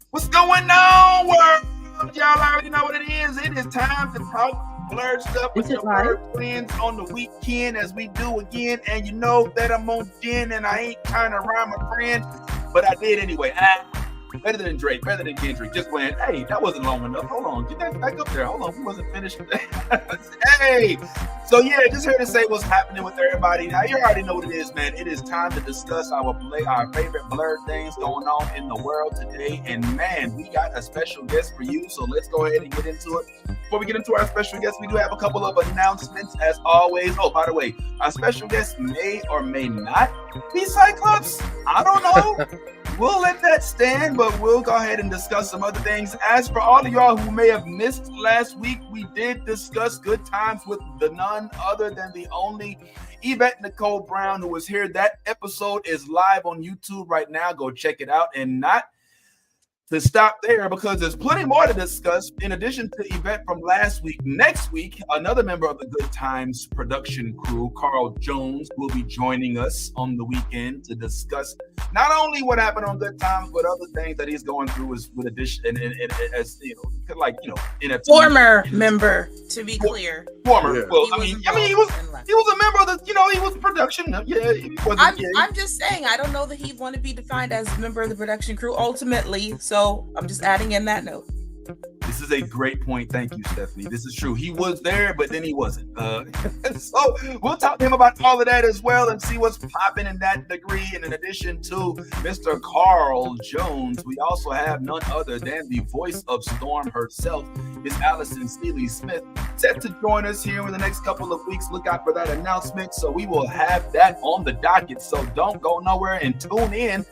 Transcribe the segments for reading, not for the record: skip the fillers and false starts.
What's going on, world? Y'all already know what it is. It is time to talk blurred stuff with your blurred friends on the weekend, as we do again. And you know that I'm on Jen, and I ain't trying to rhyme a friend, but I did anyway. Better than Drake, better than Kendrick. Just went, hey, that wasn't long enough. Hold on, get that back up there. Hold on, we wasn't finished. Hey, so yeah, just here to say what's happening with everybody. Now you already know what it is, man. It is time to discuss our favorite blurred things going on in the world today. And man, we got a special guest for you. So let's go ahead and get into it. Before we get into our special guest, we do have a couple of announcements as always. Oh, by the way, our special guest may or may not be Cyclops. I don't know. We'll let that stand, but we'll go ahead and discuss some other things. As for all of y'all who may have missed last week, we did discuss good times with the none other than the only Yvette Nicole Brown, who was here. That episode is live on YouTube right now. Go check it out. And not to stop there, because there's plenty more to discuss. In addition to Yvette from last week, next week, another member of the Good Times production crew, Carl Jones, will be joining us on the weekend to discuss not only what happened on Good Times, but other things that he's going through as with addition and as you know, like NFT. Former member, to be clear. Former. Yeah. Well, he was a member of the. He was production. Yeah, I'm just saying. I don't know that he want to be defined as a member of the production crew ultimately. So I'm just adding in that note. This is a great point. Thank you, Stephanie. This is true. He was there, but then he wasn't. So we'll talk to him about all of that as well and see what's popping in that degree. And in addition to Mr. Carl Jones, we also have none other than the voice of Storm herself, Miss Allison Seeley Smith, set to join us here in the next couple of weeks. Look out for that announcement. So we will have that on the docket. So don't go nowhere and tune in.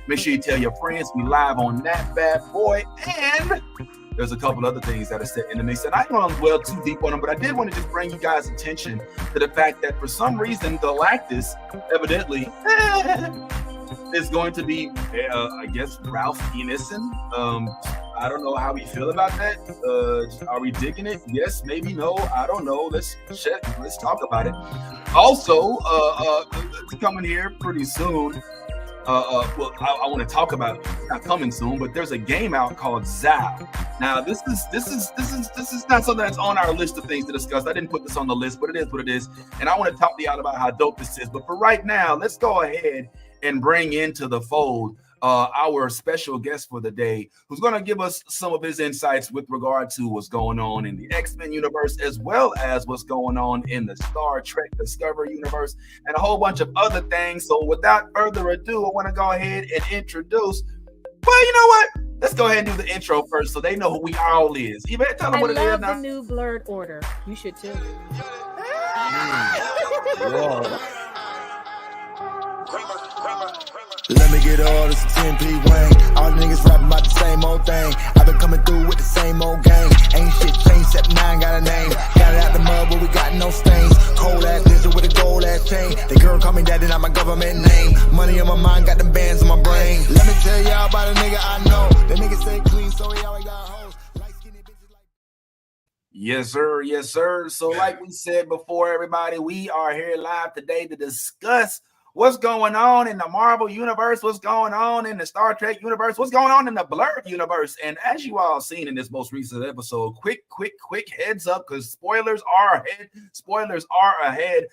Make sure you tell your friends we live on that bad boy. And there's a couple other things that are set in the mix. And I don't want to dwell too deep on them, but I did want to just bring you guys' attention to the fact that for some reason, Galactus evidently is going to be, I guess, Ralph Ineson. I don't know how we feel about that. Are we digging it? Yes, maybe, no. I don't know. Let's check. Let's talk about it. Also, coming here pretty soon. I want to talk about it. It's not coming soon, but there's a game out called Zao. Now, this is not something that's on our list of things to discuss. I didn't put this on the list, but it is what it is. And I want to talk to y'all about how dope this is. But for right now, let's go ahead and bring into the fold our special guest for the day, who's going to give us some of his insights with regard to what's going on in the X-Men universe, as well as what's going on in the Star Trek Discovery universe, and a whole bunch of other things. So without further ado, I want to go ahead and introduce, well, you know what? Let's go ahead and do the intro first so they know who we all is. You better tell them what it is now. I love the new blurred order. You should too. Whoa. Let me get all this 10p Wayne. All the niggas rapping about the same old thing. I've been coming through with the same old gang. Ain't shit changed except 9 got a name. Got it out the mud but we got no stains. Cold ass bitch with a gold ass chain. The girl call me daddy, not my government name. Money on my mind, got them bands on my brain. Let me tell y'all about a nigga I know. The nigga stay clean, so he always got hoes. Light skinny bitches like. Yes, sir. Yes, sir. So like we said before, everybody, we are here live today to discuss what's going on in the Marvel universe, what's going on in the Star Trek universe, what's going on in the Blurred universe. And as you all seen in this most recent episode, quick heads up, because spoilers are ahead.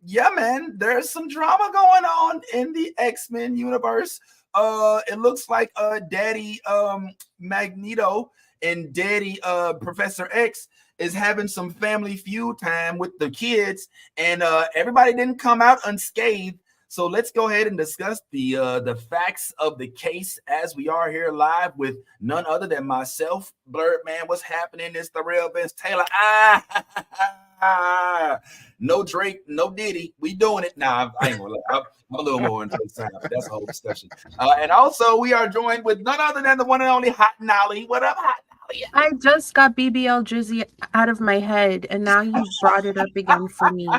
Yeah, man, there's some drama going on in the X-Men universe. It looks like Daddy Magneto and Daddy Professor X is having some family feud time with the kids, and everybody didn't come out unscathed. So let's go ahead and discuss the facts of the case as we are here live with none other than myself, Blurred Man. What's happening? It's the real Vince Taylor. No Drake, no Diddy. We doing it now. I ain't gonna lie. I'm a little more into the time. That's a whole discussion. And also we are joined with none other than the one and only Hot Nolly. What up, Hot? I just got BBL Drizzy out of my head, and now you brought it up again for me.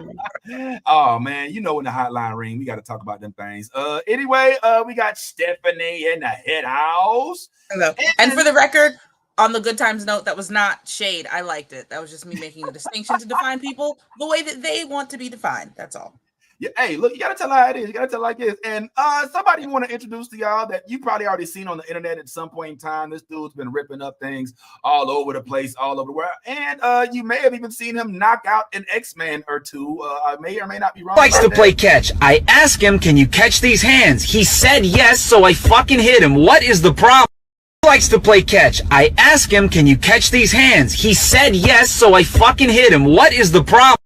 Oh man, you know when the hotline ring, we got to talk about them things. Anyway, we got Stephanie in the head house. Hello. And for the record, on the Good Times note, that was not shade. I liked it. That was just me making a distinction to define people the way that they want to be defined. That's all. Yeah, hey, look, you gotta tell how it is. You gotta tell like this. And somebody you want to introduce to y'all that you probably already seen on the internet at some point in time. This dude's been ripping up things all over the place, all over the world. And you may have even seen him knock out an X-Man or two. I may or may not be wrong. Likes to play catch. I asked him, can you catch these hands? He said yes, so I fucking hit him. What is the problem? Likes to play catch. I asked him, can you catch these hands? He said yes, so I fucking hit him. What is the problem?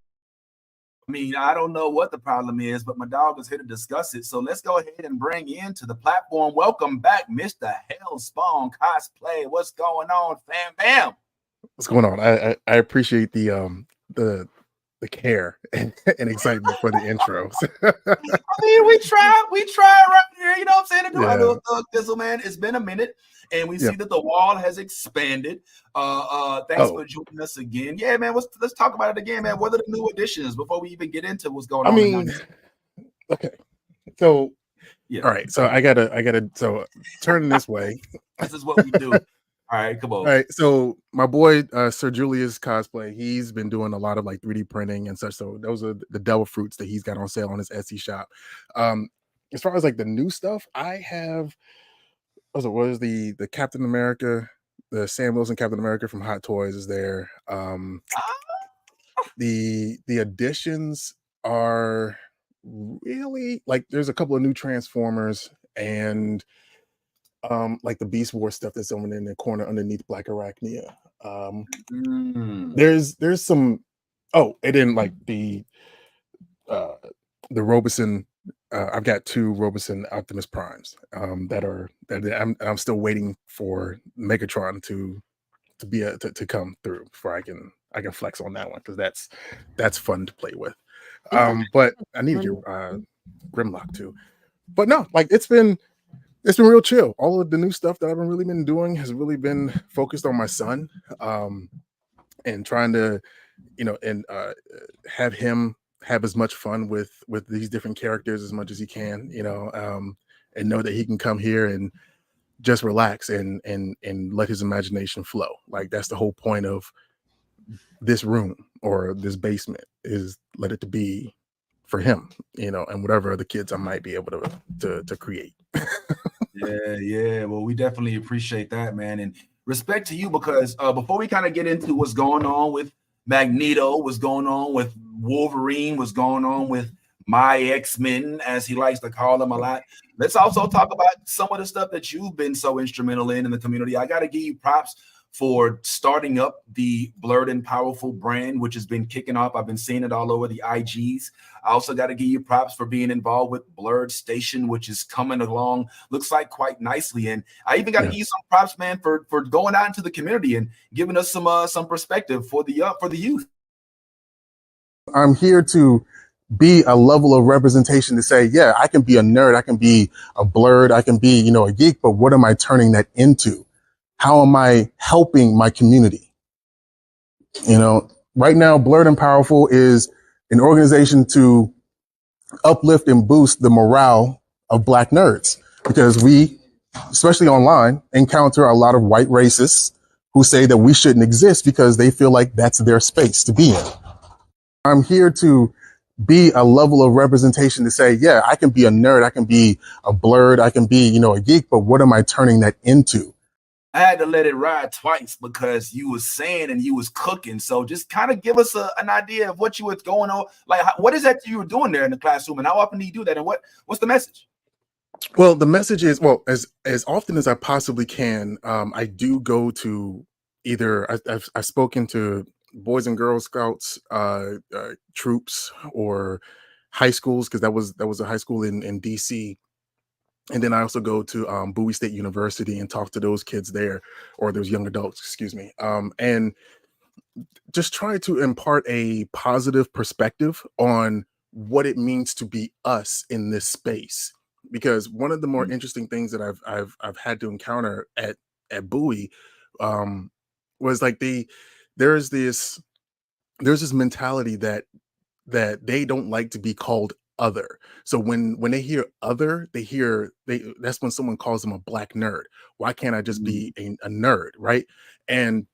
I mean, I don't know what the problem is, but my dog is here to discuss it. So let's go ahead and bring into the platform. Welcome back, Mr. Hellspawn Cosplay. What's going on, fam? Bam. What's going on? I appreciate the care and excitement for the intros. I mean, we try right here. You know what I'm saying? To do our Yeah. little thug thizzle, man. It's been a minute, and we see that the wall has expanded. Thanks for joining us again. Yeah, man. Let's talk about it again, man. What are the new additions before we even get into what's going on? I mean, okay. So, yeah. All right. So I gotta. So turn this way. This is what we do. All right, come on. All right, so my boy Sir Julius Cosplay, he's been doing a lot of like 3D printing and such. So those are the devil fruits that he's got on sale on his Etsy shop. As far as like the new stuff, I have what is the Captain America, the Sam Wilson Captain America from Hot Toys is there. The additions are really like there's a couple of new Transformers and like the Beast War stuff that's over in the corner underneath Black Arachnia. There's some and then like the Robeson. I've got 2 Robeson Optimus Primes that I'm still waiting for Megatron to come through before I can flex on that one because that's fun to play with. But I need your Grimlock too. But no, like it's been real chill. All of the new stuff that I've really been doing has really been focused on my son, and trying to, have him have as much fun with these different characters as much as he can, and know that he can come here and just relax and let his imagination flow. Like that's the whole point of this room or this basement is let it to be for him, and whatever other kids I might be able to create. Yeah. Well, we definitely appreciate that, man, and respect to you because before we kind of get into what's going on with Magneto, what's going on with Wolverine, what's going on with my X-Men, as he likes to call them a lot. Let's also talk about some of the stuff that you've been so instrumental in the community. I got to give you props for starting up the Blurred and Powerful brand, which has been kicking off. I've been seeing it all over the IGs. I also got to give you props for being involved with Blurred Station, which is coming along, looks like quite nicely. And I even got to give you some props, man, for going out into the community and giving us some perspective for the youth. I'm here to be a level of representation to say, yeah, I can be a nerd, I can be a blurred, I can be, a geek, but what am I turning that into? How am I helping my community? Right now, Blurred and Powerful is an organization to uplift and boost the morale of Black nerds because we, especially online, encounter a lot of white racists who say that we shouldn't exist because they feel like that's their space to be in. I'm here to be a level of representation to say, yeah, I can be a nerd, I can be a blurred, I can be, a geek, but what am I turning that into? I had to let it ride twice because you was saying and you was cooking. So just kind of give us an idea of what you was going on. Like, what is that you were doing there in the classroom, and how often do you do that, and what's the message? Well, the message is, as often as I possibly can, I do go to either I've spoken to Boys and Girl Scouts troops or high schools because that was a high school in DC. And then I also go to Bowie State University and talk to those kids there, or those young adults, excuse me, and just try to impart a positive perspective on what it means to be us in this space. Because one of the more interesting things that I've had to encounter at Bowie was like there's this mentality that they don't like to be called other. So when they hear other, that's when someone calls them a Black nerd. Why can't I just be a nerd, right? And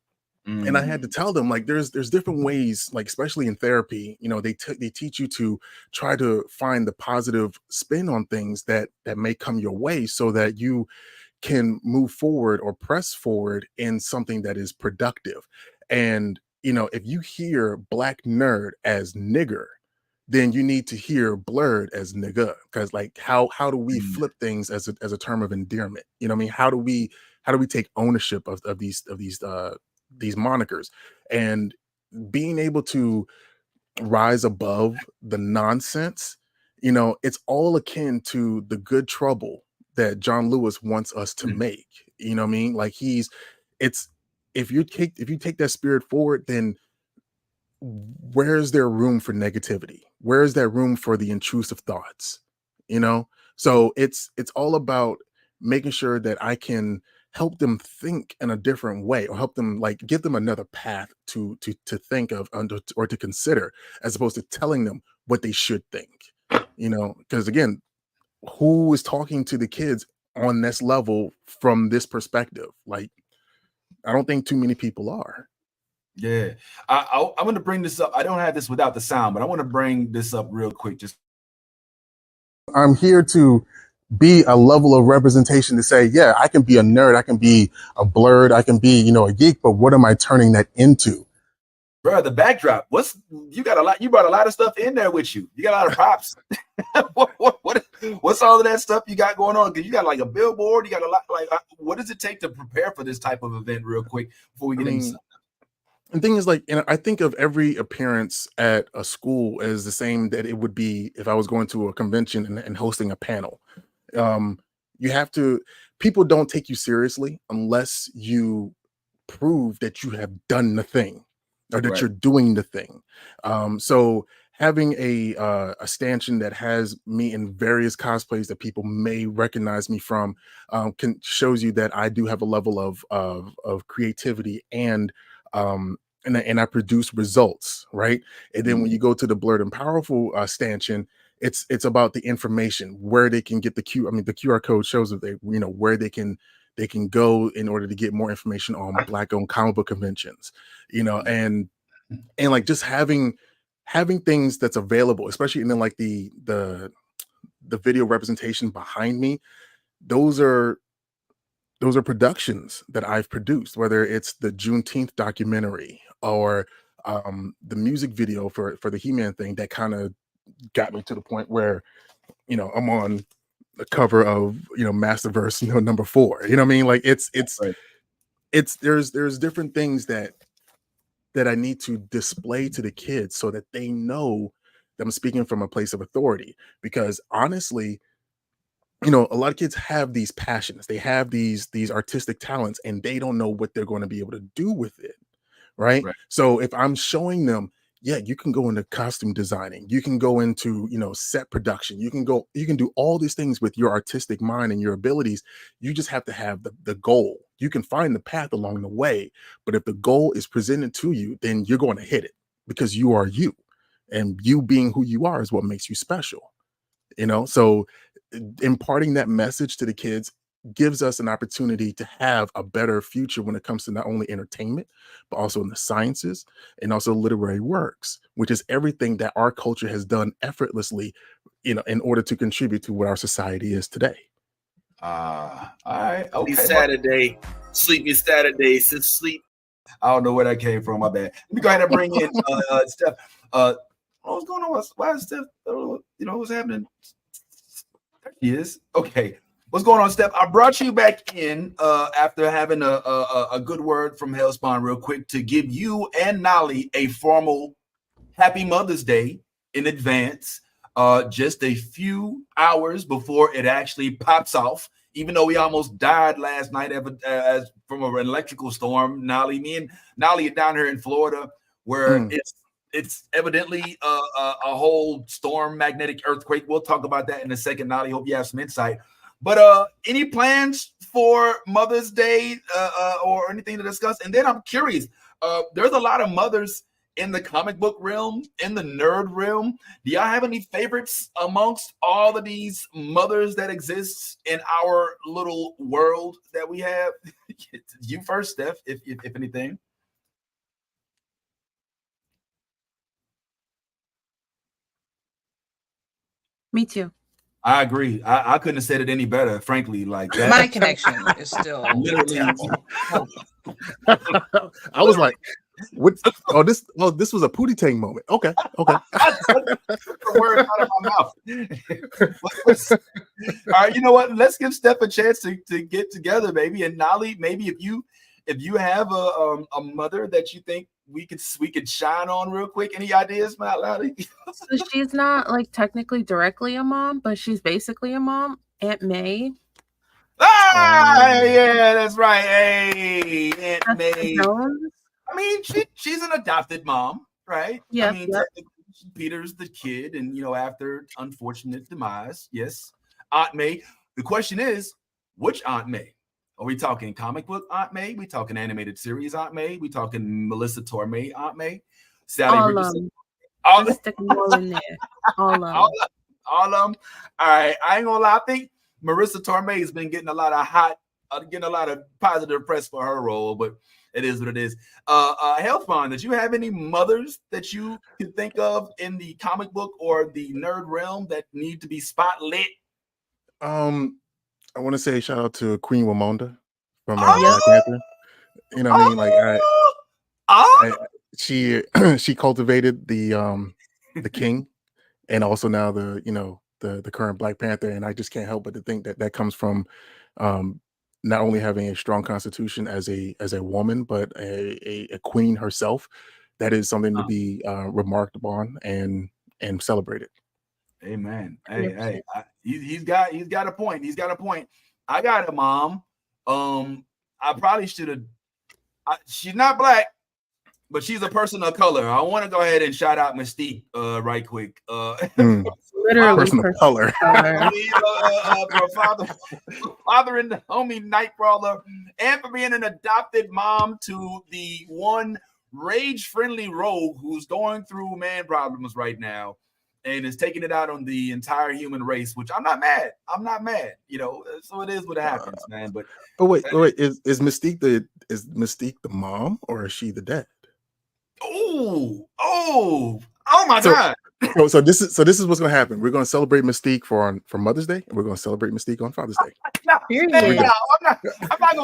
And I had to tell them, like, there's different ways, like, especially in therapy, you know, they teach you to try to find the positive spin on things that may come your way, so that you can move forward or press forward in something that is productive. And, you know, if you hear black nerd as nigger, then you need to hear blurred as nigga. Because, like, how do we flip things as a term of endearment? You know what I mean? How do we take ownership of these monikers, and being able to rise above the nonsense? You know, it's all akin to the good trouble that John Lewis wants us to make. You know what I mean? Like, it's if you take that spirit forward, then where's there room for negativity? Where is there room for the intrusive thoughts? You know? So it's all about making sure that I can help them think in a different way, or help them, like, give them another path to think of, or to consider, as opposed to telling them what they should think. You know, because again, who is talking to the kids on this level from this perspective? Like, I don't think too many people are. Yeah, I want to bring this up. I don't have this without the sound, but I want to bring this up real quick. Just I'm here to be a level of representation to say, yeah, I can be a nerd, I can be a blurred, I can be, you know, a geek, but what am I turning that into? bro, the backdrop. You got a lot? You brought a lot of stuff in there with you. You got a lot of props. What's all of that stuff you got going on? Because you got like a billboard. You got a lot. Like, what does it take to prepare for this type of event, real quick, before we get into? The thing is, like, you know, I think of every appearance at a school as the same that it would be if I was going to a convention and hosting a panel. You have to. People don't take you seriously unless you prove that you have done the thing, or that Right. you're doing the thing. So having a stanchion that has me in various cosplays that people may recognize me from, shows you that I do have a level of creativity, and I produce results, right? And then when you go to the Blurred and Powerful stanchion, it's about the information, where they can get the QR code shows that they, you know, where they can go in order to get more information on Black-owned comic book conventions, you know, and like just having things that's available, especially, and then like the video representation behind me. Those are productions that I've produced, whether it's the Juneteenth documentary, or the music video for the He-Man thing that kind of got me to the point where, you know, I'm on the cover of, you know, Masterverse, you know, #4. You know what I mean? Like, Right. there's different things that I need to display to the kids, so that they know that I'm speaking from a place of authority. Because honestly, you know, a lot of kids have these passions, they have these artistic talents, and they don't know what they're going to be able to do with it. Right. Right. So if I'm showing them, yeah, you can go into costume designing, you can go into, you know, set production, you can do all these things with your artistic mind and your abilities. You just have to have the goal. You can find the path along the way, but if the goal is presented to you, then you're going to hit it, because you are you, and you being who you are is what makes you special. You know, so imparting that message to the kids gives us an opportunity to have a better future when it comes to not only entertainment, but also in the sciences, and also literary works, which is everything that our culture has done effortlessly, you know, in order to contribute to what our society is today. All right. Okay. Saturday, sleepy Saturday, since sleep. I don't know where that came from. My bad. Let me go ahead and bring in Steph. What's going on? Why is Steph? You know what's happening? There she is. Okay. What's going on, Steph? I brought you back in after having a good word from Hellspawn real quick to give you and Nolly a formal Happy Mother's Day in advance, just a few hours before it actually pops off. Even though we almost died last night as from an electrical storm, me and Nolly are down here in Florida, where it's evidently a whole storm, magnetic earthquake. We'll talk about that in a second. Nolly, hope you have some insight. But any plans for Mother's Day or anything to discuss? And then I'm curious, there's a lot of mothers in the comic book realm, in the nerd realm. Do y'all have any favorites amongst all of these mothers that exist in our little world that we have? You first, Steph, if anything. Me too. I agree. I couldn't have said it any better, frankly. Like that. My connection is still Literally. terrible. I was like, what? Oh, this was a Pootie Tang moment. Okay. I took the word out of my mouth. All right, you know what? Let's give Steph a chance to get together, baby. And Nolly, maybe if you have a mother that you think we could shine on real quick. Any ideas, Nolly? So she's not like technically directly a mom, but she's basically a mom. Aunt May. Yeah, that's right. Hey, Aunt May. Jones. I mean, she's an adopted mom, right? Yeah. I mean, Peter's the kid, and after unfortunate demise, yes, Aunt May. The question is, which Aunt May? Are we talking comic book Aunt May? We talking animated series Aunt May? We talking Melissa Torme Aunt May? Sally Richardson? All just stick them all in there. All of them. All of them. All right. I ain't gonna lie. I think Marissa Torme has been getting a lot of positive press for her role, but it is what it is. Hellspawn, did you have any mothers that you can think of in the comic book or the nerd realm that need to be spotlit? I want to say shout out to Queen Ramonda from Black Panther. You know what I mean? Like she cultivated the king, and also now the current Black Panther, and I just can't help but to think that comes from not only having a strong constitution as a woman, but a queen herself. That is something to be remarked upon and celebrated. Amen. Hey, he's got a point. He's got a point. I got a mom. I probably should have. She's not Black, but she's a person of color. I want to go ahead and shout out Mystique right quick. Literally person of color. Father and the homie Nightcrawler, and for being an adopted mom to the one rage-friendly rogue who's going through man problems right now and is taking it out on the entire human race, which I'm not mad. So it is what happens, man. But wait, is Mystique the mom, or is she the dad? Oh my God. So this is what's going to happen. We're going to celebrate Mystique for Mother's Day, and we're going to celebrate Mystique on Father's Day. I'm not going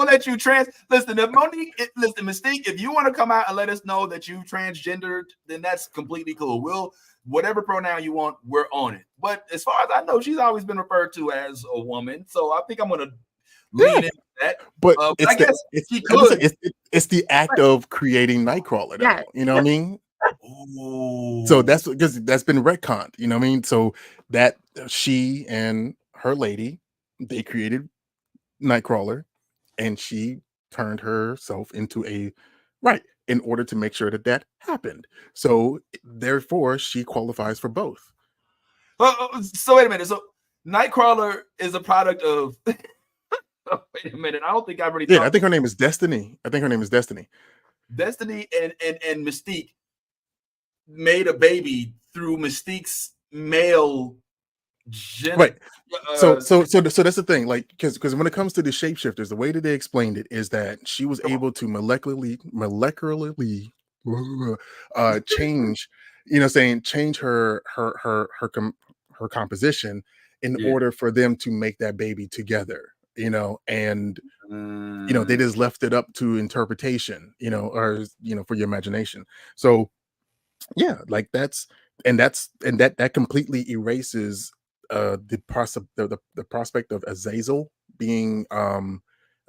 to let you listen, Mystique, if you want to come out and let us know that you transgendered, then that's completely cool. Whatever pronoun you want, we're on it. But as far as I know, she's always been referred to as a woman. So I think I'm going to lean into that. But I guess she could. It's the act of creating Nightcrawler. Yeah. You know what I mean? Ooh. So that's because that's been retconned. You know what I mean? So that she and her lady, they created Nightcrawler, and she turned herself into in order to make sure that happened. So therefore, she qualifies for both. So wait a minute. So Nightcrawler is a product of. Wait a minute. I don't think I've already. Yeah, I think her name is Destiny. Destiny and Mystique made a baby through Mystique's male gender. Right. So that's the thing. Like, because when it comes to the shapeshifters, the way that they explained it is that she was able to molecularly change, change her composition in order for them to make that baby together. And they just left it up to interpretation, or for your imagination. So yeah, like that completely erases the prospect of Azazel being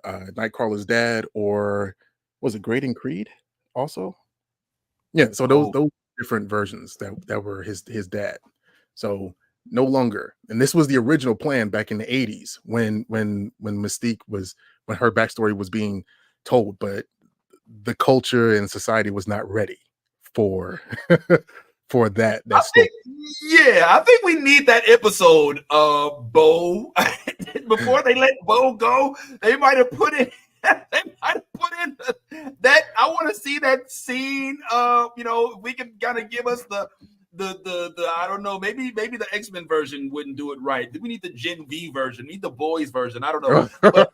Nightcrawler's dad, or was it Great and Creed also? Yeah, so those different versions that were his dad. So no longer, and this was the original plan back in the 80s when Mystique when her backstory was being told, but the culture and society was not ready for that. I think we need that episode of Bo. Before they let Bo go, they might have put in that. I want to see that scene. If we can kind of give us the I don't know, maybe the X-Men version wouldn't do it right. We need the Gen V version, we need the boys version. I don't know. But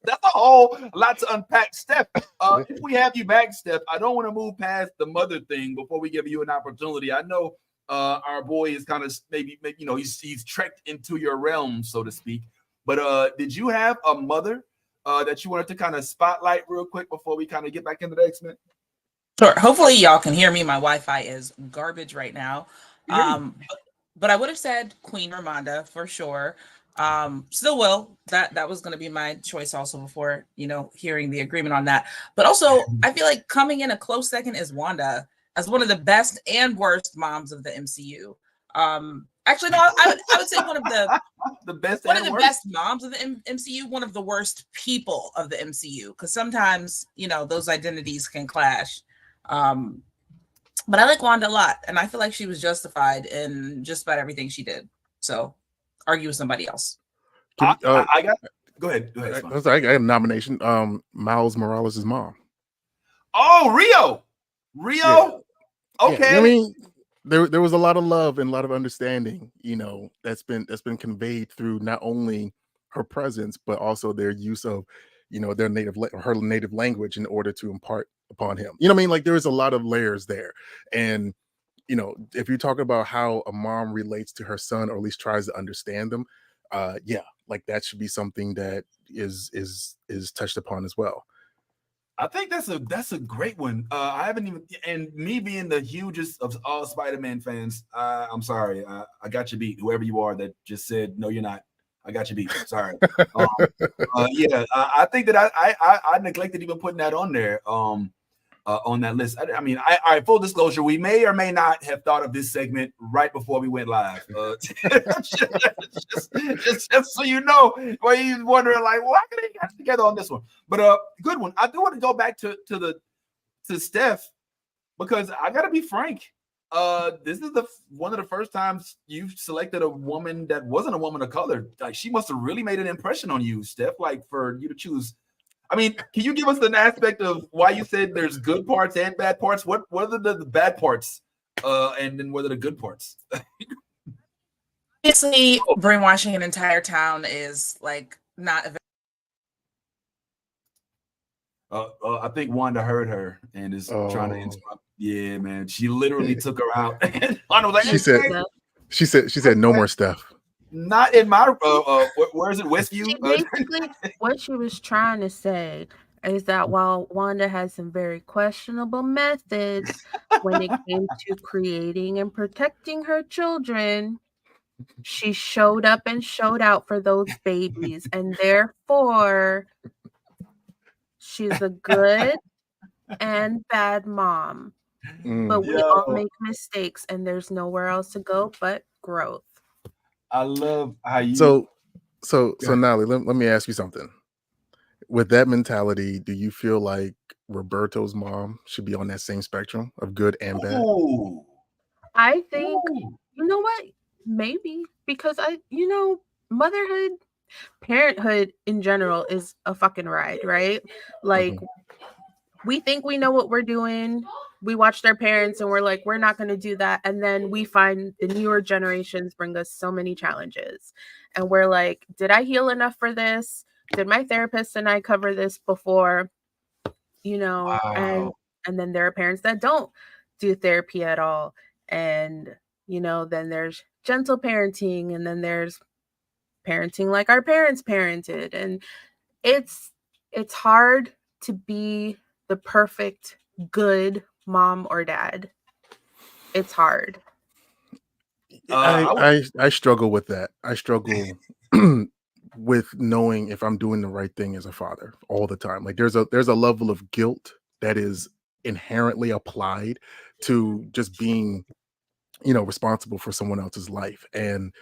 that's a whole lot to unpack. Steph, if we have you back, Steph, I don't want to move past the mother thing before we give you an opportunity. I know our boy is kind of maybe he's trekked into your realm, so to speak. But did you have a mother that you wanted to kind of spotlight real quick before we kind of get back into the X-Men? Sure. Hopefully y'all can hear me. My Wi-Fi is garbage right now. But I would have said Queen Ramonda for sure. Still will. That was going to be my choice also before, hearing the agreement on that. But also, I feel like coming in a close second is Wanda as one of the best and worst moms of the MCU. Actually, no, I would say one of the best best moms of the MCU, one of the worst people of the MCU, because sometimes those identities can clash. But I like Wanda a lot, and I feel like she was justified in just about everything she did. So, argue with somebody else. I got. Go ahead. I got a nomination. Miles Morales' mom. Oh, Rio. Yeah. Okay. Yeah. I mean, there was a lot of love and a lot of understanding, that's been conveyed through not only her presence but also their use of, her native language in order to impart upon him. Like there is a lot of layers there, and if you're talking about how a mom relates to her son, or at least tries to understand them, like that should be something that is touched upon as well. I think that's a great one. I haven't even, and me being the hugest of all Spider-Man fans, I'm sorry, I got you beat. Whoever you are that just said no, you're not. I got you beat. Sorry. I think that I neglected even putting that on there. On that list. I mean, I full disclosure, we may or may not have thought of this segment right before we went live. Just so you know, where you're wondering, like, why can they get together on this one? But good one. I do want to go back to Steph, because I gotta be frank. This is one of the first times you've selected a woman that wasn't a woman of color. Like, she must have really made an impression on you, Steph. Like, for you to choose. I mean, can you give us an aspect of why you said there's good parts and bad parts? What are the bad parts? And then what are the good parts? Obviously, brainwashing an entire town is like not a I think Wanda heard her and is trying to interrupt. Yeah, man. She literally took her out. And Wanda was like, she said no more Steph. Not in my where is it, Westview? Basically, what she was trying to say is that while Wanda has some very questionable methods when it came to creating and protecting her children, she showed up and showed out for those babies, and therefore she's a good and bad mom. But we all make mistakes, and there's nowhere else to go but growth. I love how you. So Nally, let me ask you something. With that mentality, do you feel like Roberto's mom should be on that same spectrum of good and bad? Ooh. I think, you know what? Maybe, because motherhood, parenthood in general is a fucking ride, right? Like, we think we know what we're doing. We watch their parents and we're like, we're not going to do that. And then we find the newer generations bring us so many challenges. And we're like, did I heal enough for this? Did my therapist and I cover this before? Wow. And then there are parents that don't do therapy at all. And, then there's gentle parenting, and then there's parenting like our parents parented. And it's hard to be the perfect, good mom or dad. It's hard. I struggle with that. I struggle with knowing if I'm doing the right thing as a father all the time. Like there's a level of guilt that is inherently applied to just being, responsible for someone else's life, and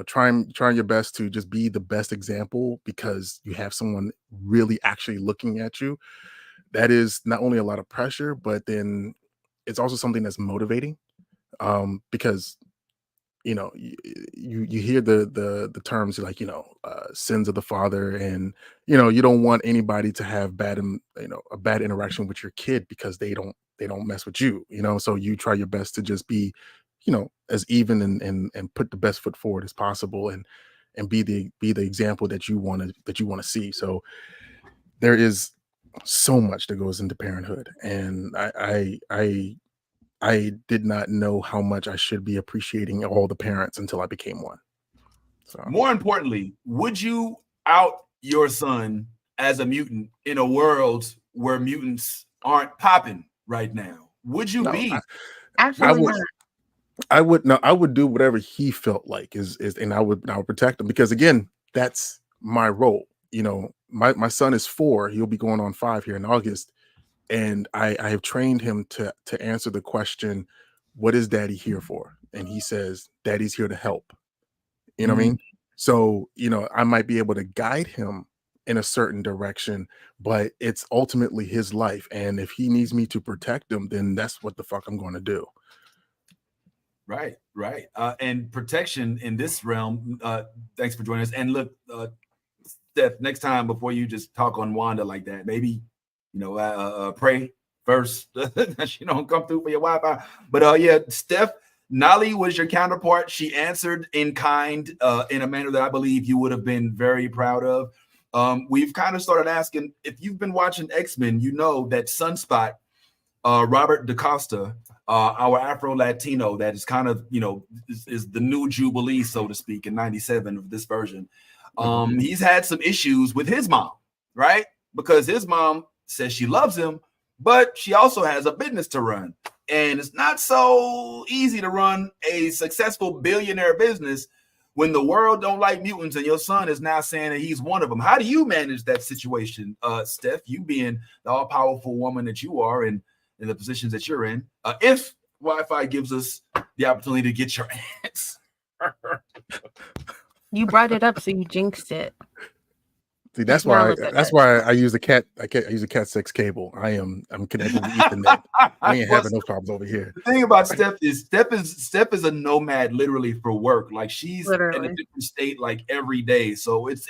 trying your best to just be the best example because you have someone really actually looking at you. That is not only a lot of pressure, but then it's also something that's motivating, because you hear the terms like sins of the father, and you don't want anybody to have a bad interaction with your kid because they don't mess with you, so you try your best to just be as even and put the best foot forward as possible, and be the example that you want to see. So there is so much that goes into parenthood, and I I did not know how much I should be appreciating all the parents until I became one. So more importantly, would you out your son as a mutant in a world where mutants aren't popping right now? Would you be? Absolutely would, not. I would do whatever he felt like is and I would protect him, because again, that's my role. You know, my son is 4, he'll be going on 5 here in August, and I have trained him to answer the question, what is daddy here for? And he says, daddy's here to help. You know what I mean? So, you know, I might be able to guide him in a certain direction, but it's ultimately his life. And if he needs me to protect him, then that's what the fuck I'm going to do. Right. And protection in this realm. Thanks for joining us. And look, Steph, next time before you just talk on Wanda like that, maybe, you know, pray first that she don't come through for your Wi-Fi. But yeah, Steph, Nolly was your counterpart. She answered in kind, in a manner that I believe you would have been very proud of. We've kind of started asking, if you've been watching X-Men, you know that Sunspot, Robert DaCosta, our Afro-Latino, that is kind of, you know, is the new Jubilee, so to speak, in 97 of this version. He's had some issues with his mom, right? Because his mom says she loves him, but she also has a business to run. And it's not so easy to run a successful billionaire business when the world don't like mutants and your son is now saying that he's one of them. How do you manage that situation, Steph, you being the all-powerful woman that you are and in the positions that you're in, if Wi-Fi gives us the opportunity to get your answer? You brought it up, so you jinxed it. See, that's why I use a cat. I use a Cat 6 cable. I'm connected to Ethernet. I ain't having no problems over here. The thing about Steph is a nomad, literally, for work. Like, she's in a different state like every day. So it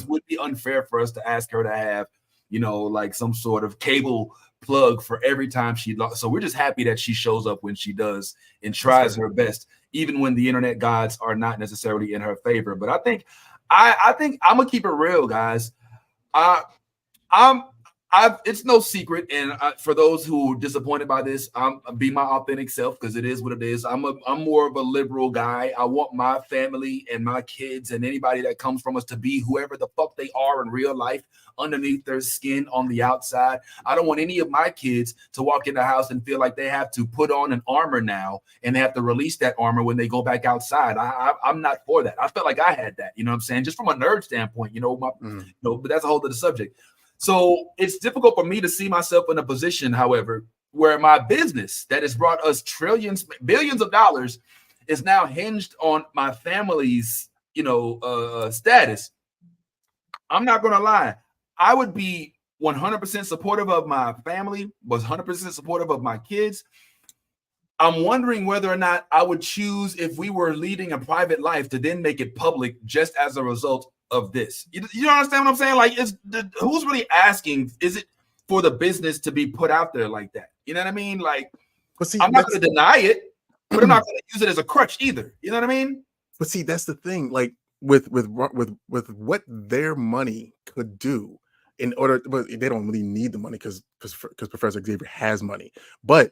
would be unfair for us to ask her to have, you know, like some sort of cable plug for every time she logs. So we're just happy that she shows up when she does and tries her best, even when the internet gods are not necessarily in her favor. But I think I'm gonna keep it real, guys. It's no secret, and for those who are disappointed by this, I'm be my authentic self, because it is what it is. I'm more of a liberal guy. I want my family and my kids and anybody that comes from us to be whoever the fuck they are in real life, underneath their skin on the outside. I don't want any of my kids to walk in the house and feel like they have to put on an armor now and they have to release that armor when they go back outside. I'm not for that. I felt like I had that, you know what I'm saying? Just from a nerd standpoint, you know, but that's a whole other subject. So it's difficult for me to see myself in a position, however, where my business that has brought us billions of dollars is now hinged on my family's, you know, status. I'm not going to lie. I would be 100% supportive of my family, was 100% supportive of my kids. I'm wondering whether or not I would choose, if we were leading a private life, to then make it public just as a result of this. You understand what I'm saying? Like, who's really asking? Is it for the business to be put out there like that? You know what I mean? Like, see, I'm not going to deny it, but I'm not going to use it as a crutch either. You know what I mean? But see, that's the thing. Like, with what their money could do, in order, but they don't really need the money because Professor Xavier has money. But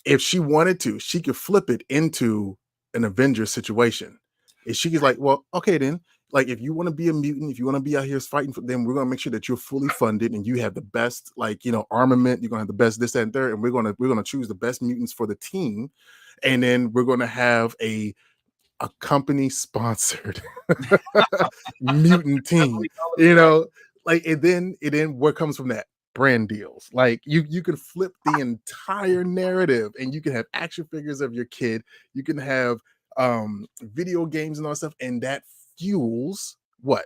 if she wanted to, she could flip it into an Avengers situation. If she is like, well, okay, then, like, if you want to be a mutant, if you want to be out here fighting for them, we're going to make sure that you're fully funded and you have the best, like, you know, armament. You're going to have the best this, that, and third, and we're going to choose the best mutants for the team, and then we're going to have a company sponsored mutant team. You know, like, and then what comes from that? Brand deals. Like, you could flip the entire narrative, and you can have action figures of your kid. You can have video games and all that stuff, and that fuels what?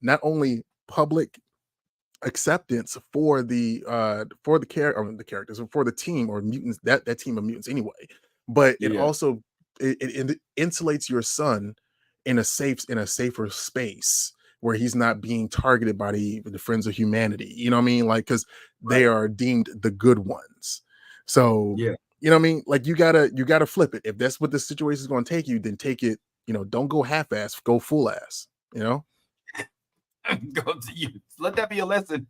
Not only public acceptance for the characters, or for the team, or mutants, that team of mutants anyway, but it also it insulates your son in a safer space where he's not being targeted by the Friends of Humanity. You know what I mean? Like, because they are deemed the good ones. So you know what I mean? Like, you gotta flip it. If that's what the situation is going to take you, then take it. You know, don't go half-ass, go full ass. You know, go to you. Let that be a lesson.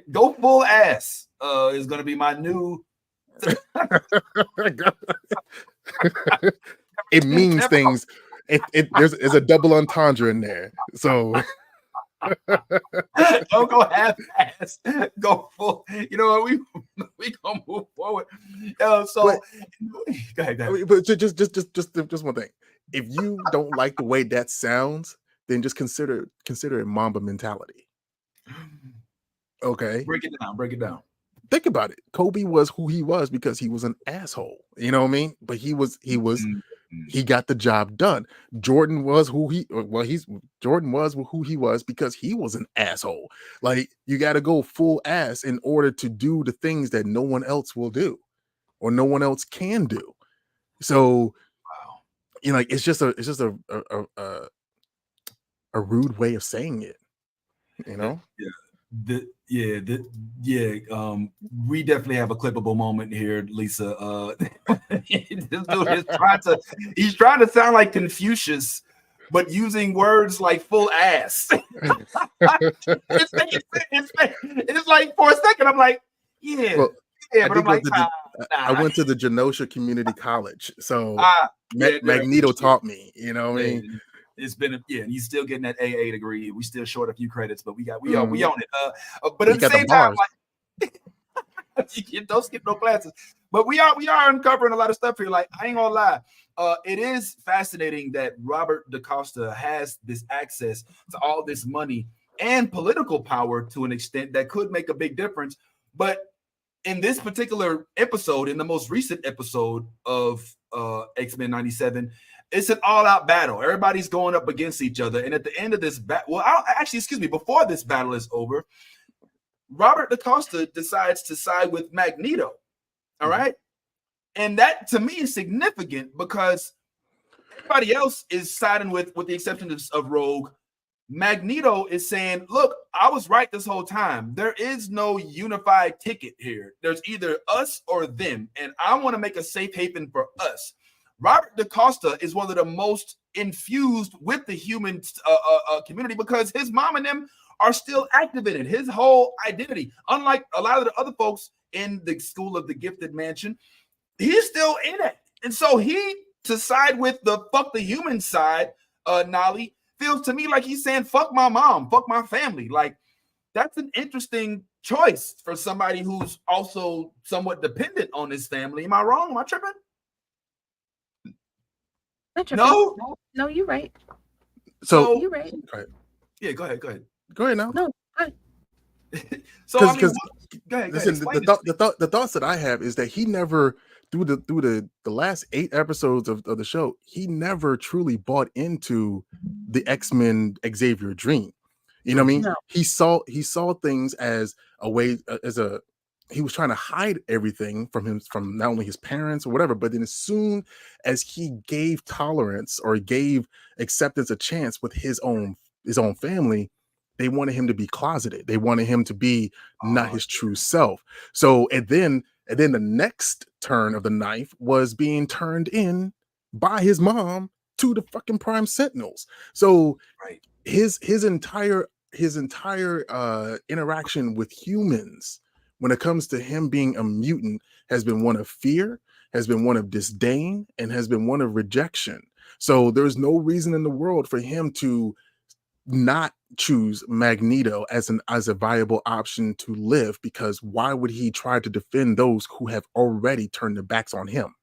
Go full ass. Is going to be my new It means things. There's a double entendre in there. So don't go half-ass. Go full. You know what? We gonna move forward. So go ahead. I mean, but just one thing. If you don't like the way that sounds, then just consider it Mamba mentality. Okay. Break it down. Think about it. Kobe was who he was because he was an asshole. You know what I mean? But he got the job done. Jordan was who he was because he was an asshole. Like, you got to go full ass in order to do the things that no one else will do or no one else can do. So, you know, like, it's just a rude way of saying it, you know? We definitely have a clippable moment here, Lisa. This dude is trying to sound like Confucius, but using words like full ass. It's like, for a second, I'm like, but I'm like, I went to the Genosha Community College, so Magneto taught me, you know what I mean? It's been and he's still getting that AA degree. We still short a few credits, but we own it. But at the same time, like, don't skip no classes. But we are uncovering a lot of stuff here. Like, I ain't gonna lie, it is fascinating that Robert DaCosta has this access to all this money and political power to an extent that could make a big difference. But in this particular episode, in the most recent episode of X-Men 97. It's an all-out battle. Everybody's going up against each other. And at the end of this battle, before this battle is over, Robert DaCosta decides to side with Magneto. All right. And that, to me, is significant because everybody else is siding with the exception of Rogue. Magneto is saying, look, I was right this whole time. There is no unified ticket here. There's either us or them. And I want to make a safe haven for us. Robert DaCosta is one of the most infused with the human community because his mom and them are still active in it. His whole identity, unlike a lot of the other folks in the School of the Gifted Mansion, he's still in it. And so to side with the fuck the human side, Nolly, feels to me like he's saying, fuck my mom, fuck my family. Like, that's an interesting choice for somebody who's also somewhat dependent on his family. Am I wrong? Am I tripping? No, you're right. So you're right. Yeah, go ahead. Go ahead now. No, go ahead. Listen, the thoughts that I have is that he never, through the last 8 episodes of the show, he never truly bought into the X-Men Xavier dream. You know what I mean? No. He saw things as a way, he was trying to hide everything from not only his parents or whatever, but then as soon as he gave tolerance or gave acceptance a chance with his own family, they wanted him to be closeted. They wanted him to be not his true self. So, and then the next turn of the knife was being turned in by his mom to the fucking Prime Sentinels. So his entire interaction with humans, when it comes to him being a mutant, has been one of fear, has been one of disdain, and has been one of rejection. So there's no reason in the world for him to not choose Magneto as a viable option to live, because why would he try to defend those who have already turned their backs on him?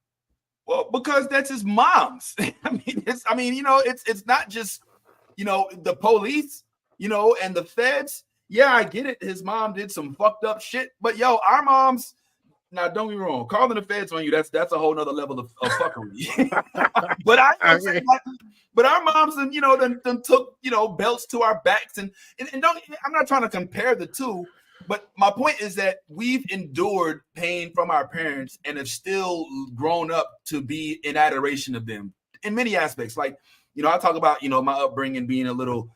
Well, because that's his mom's. It's not just, the police, and the feds. Yeah, I get it. His mom did some fucked up shit, but our moms. Now, don't get me wrong. Calling the feds on you, that's a whole nother level of fuckery. But but our moms, then took belts to our backs, and don't. I'm not trying to compare the two, but my point is that we've endured pain from our parents and have still grown up to be in adoration of them in many aspects. Like, I talk about my upbringing being a little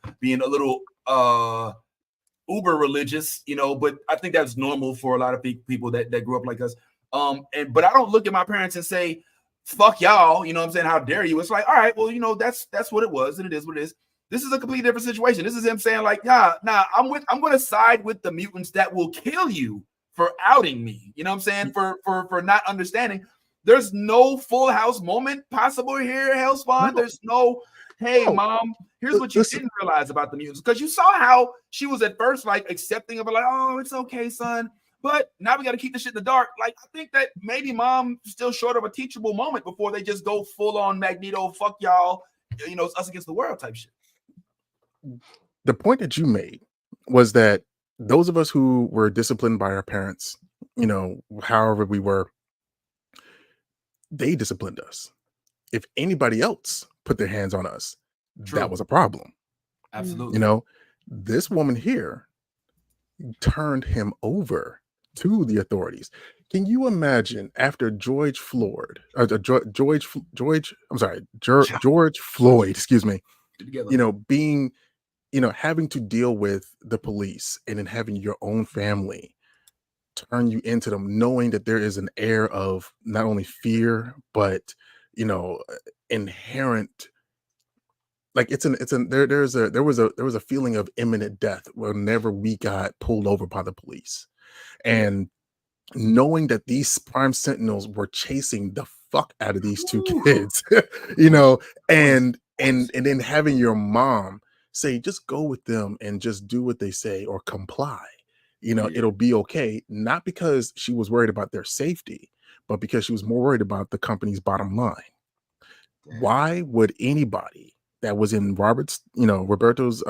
uber religious, but I think that's normal for a lot of people that grew up like us. But I don't look at my parents and say, fuck y'all, what I'm saying? How dare you? It's like, all right, well, that's what it was, and it is what it is. This is a completely different situation. This is him saying, like, nah, I'm going to side with the mutants that will kill you outing me. You know what I'm saying? For not understanding. There's no Full House moment possible here, Hellspawn. No. There's no, hey, No. mom, here's what you Listen. didn't realize about the music. Because you saw how she was at first like accepting of it, like, oh, it's okay, son. But now we got to keep this shit in the dark. Like, I think that maybe mom still short of a teachable moment before they just go full on Magneto, fuck y'all, you know, it's us against the world type shit. The point that you made was that those of us who were disciplined by our parents, you know, however we were, they disciplined us. If anybody else put their hands on us, True. that was a problem. Absolutely. You know, this woman here turned him over to the authorities. Can you imagine after George Floyd, George Floyd, excuse me, you know, being, you know, having to deal with the police and then having your own family turn you into them, knowing that there is an air of not only fear, but, you know, inherent, like there was a feeling of imminent death whenever we got pulled over by the police. And knowing that these Prime Sentinels were chasing the fuck out of these two kids, you know, and then having your mom say, just go with them and just do what they say or comply, you know, it'll be okay. Not because she was worried about their safety, but because she was more worried about the company's bottom line. Why would anybody that was in Roberto's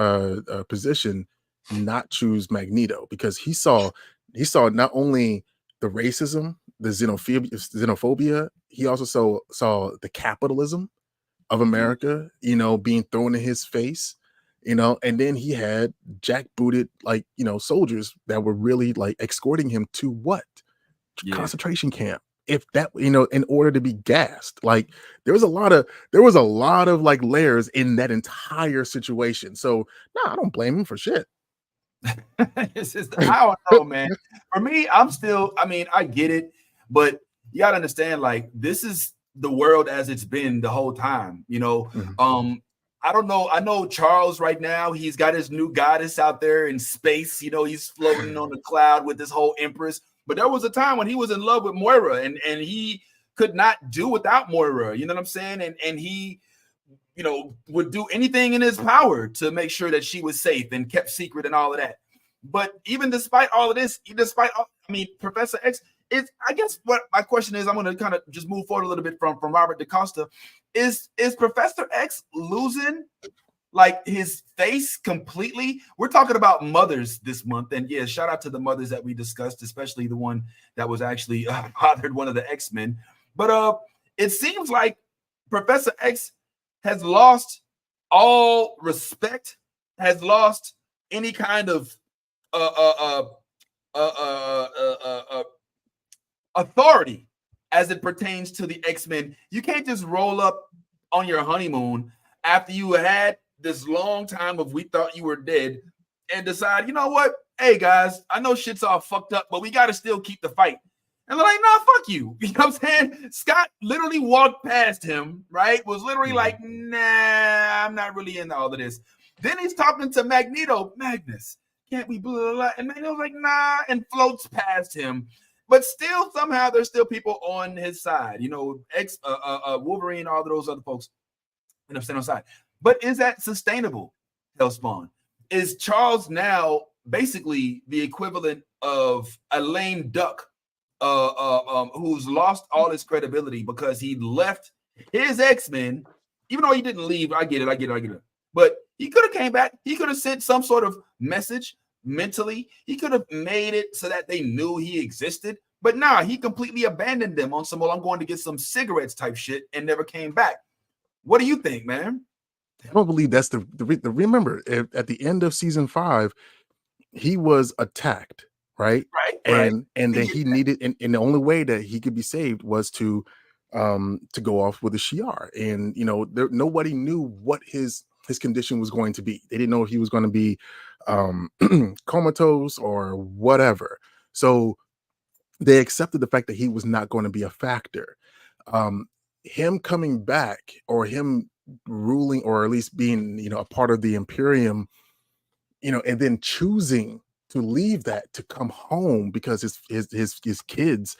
position not choose Magneto? Because he saw not only the racism, the xenophobia, he also saw the capitalism of America, you know, being thrown in his face, you know, and then he had jackbooted, like, you know, soldiers that were really like escorting him to what? Concentration camp. If that, you know, in order to be gassed. Like there was a lot of like layers in that entire situation. So no, I don't blame him for shit. It's just, I don't know, man. For me, I get it, but you gotta understand, like, this is the world as it's been the whole time, you know. I don't know. I know Charles right now, he's got his new goddess out there in space, you know, he's floating on the cloud with this whole empress. But there was a time when he was in love with Moira and he could not do without Moira, you know what I'm saying? And he, you know, would do anything in his power to make sure that she was safe and kept secret and all of that. But even despite all of this, Professor X is, I guess what my question is, I'm going to kind of just move forward a little bit from Robert DaCosta. Is Professor X losing like his face completely? We're talking about mothers this month, and yeah, shout out to the mothers that we discussed, especially the one that was actually bothered one of the X-Men. But it seems like Professor X has lost all respect, has lost any kind of authority as it pertains to the X-Men. You can't just roll up on your honeymoon after you had this long time of we thought you were dead and decide, you know what? Hey guys, I know shit's all fucked up, but we got to still keep the fight. And they're like, nah, fuck you. You know what I'm saying? Scott literally walked past him, right? Was literally like, nah, I'm not really into all of this. Then he's talking to Magneto. Magnus, can't we blah, blah, blah? And Magneto's like, nah, and floats past him. But still, somehow, there's still people on his side. You know, Wolverine, all of those other folks, and I'm staying on side. But is that sustainable, Hellspawn? Is Charles now basically the equivalent of a lame duck who's lost all his credibility because he left his X-Men, even though he didn't leave? I get it. But he could have came back. He could have sent some sort of message mentally. He could have made it so that they knew he existed. But nah, he completely abandoned them on some, well, I'm going to get some cigarettes type shit and never came back. What do you think, man? I don't believe that's the remember, at the end of season 5, he was attacked, right? And then he needed, and the only way that he could be saved was to go off with a Shi'ar. And you know, nobody knew what his condition was going to be. They didn't know if he was going to be comatose or whatever. So they accepted the fact that he was not going to be a factor. Him coming back, or him ruling, or at least being, you know, a part of the Imperium, you know, and then choosing to leave that to come home because his kids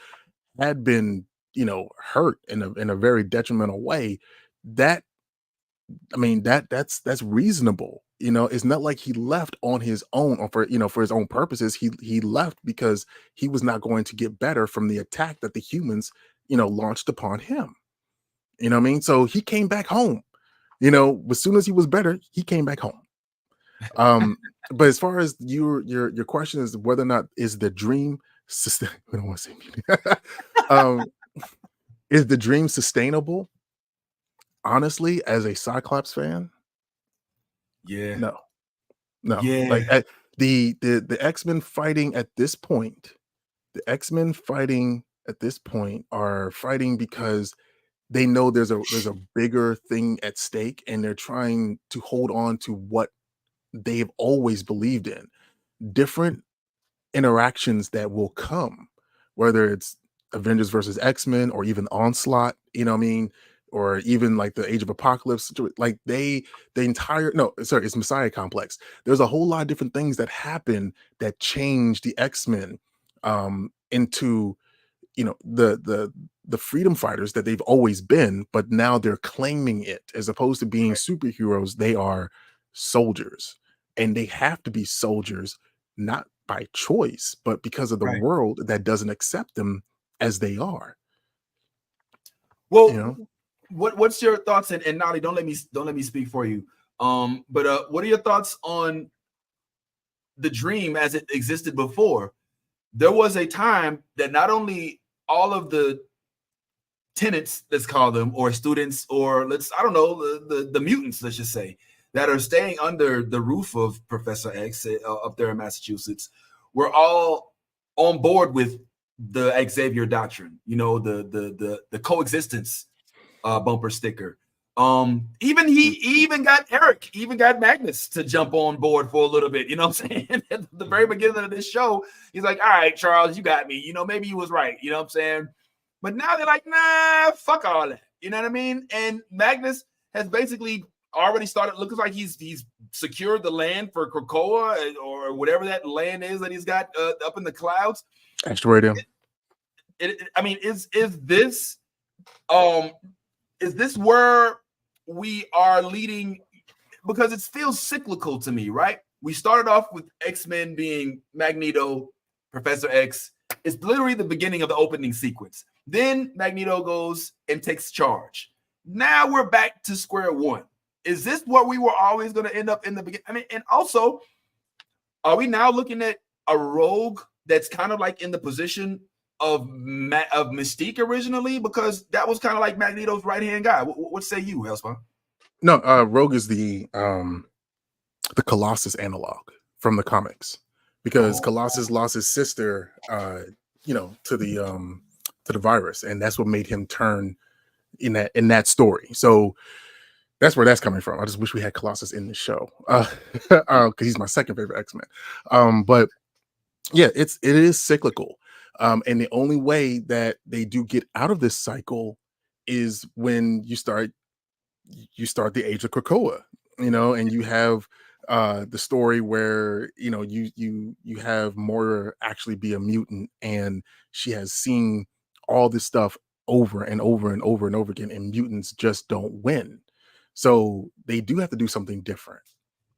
had been, you know, hurt in a very detrimental way. That, I mean, that's reasonable. You know, it's not like he left on his own or for, you know, for his own purposes. He left because he was not going to get better from the attack that the humans, you know, launched upon him. You know what I mean? So he came back home. You know, as soon as he was better, he came back home. But as far as your question is whether or not is the dream we don't want to say is the dream sustainable? Honestly, as a Cyclops fan, Yeah. no. Yeah. Like the X-Men fighting at this point, the X-Men fighting at this point are fighting because they know there's a bigger thing at stake, and they're trying to hold on to what they've always believed in. Different interactions that will come, whether it's Avengers versus X-Men or even Onslaught, you know what I mean? Or even like the Age of Apocalypse, like it's Messiah Complex. There's a whole lot of different things that happen that change the X-Men into, you know, the freedom fighters that they've always been, but now they're claiming it as opposed to being superheroes. They are soldiers, and they have to be soldiers not by choice, but because of the world that doesn't accept them as they are. Well, you know, what's your thoughts? And Nolly, don't let me speak for you. But what are your thoughts on the dream as it existed before? There was a time that not only all of the tenants, let's call them, or students, or the mutants, let's just say, that are staying under the roof of Professor X up there in Massachusetts, were all on board with the Xavier doctrine, you know, the coexistence bumper sticker. Even he even got Eric, even got Magnus to jump on board for a little bit, you know what I'm saying? At the very beginning of this show, he's like, all right, Charles, you got me, you know, maybe he was right, you know what I'm saying? But now they're like, nah, fuck all that, you know what I mean? And Magnus has basically already started, looks like he's secured the land for Krakoa or whatever that land is that he's got up in the clouds. Asteroidium. I mean, is this where we are leading? Because it feels cyclical to me, right? We started off with X-Men being Magneto, Professor X. It's literally the beginning of the opening sequence. Then Magneto goes and takes charge. Now we're back to square one. Is this what we were always going to end up in the beginning? I mean, and also, are we now looking at a rogue that's kind of like in the position of Mystique originally? Because that was kind of like Magneto's right-hand guy. What say you, Hellspawn? No, Rogue is the Colossus analog from the comics, because Colossus lost his sister, you know, to the virus, and that's what made him turn in that story. So that's where that's coming from. I just wish we had Colossus in the show, because he's my second favorite X-Men. But yeah, it is cyclical, and the only way that they do get out of this cycle is when you start the Age of Krakoa, you know, and you have the story where, you know, you have Moira actually be a mutant, and she has seen all this stuff over and over and over and over again, and mutants just don't win. So they do have to do something different,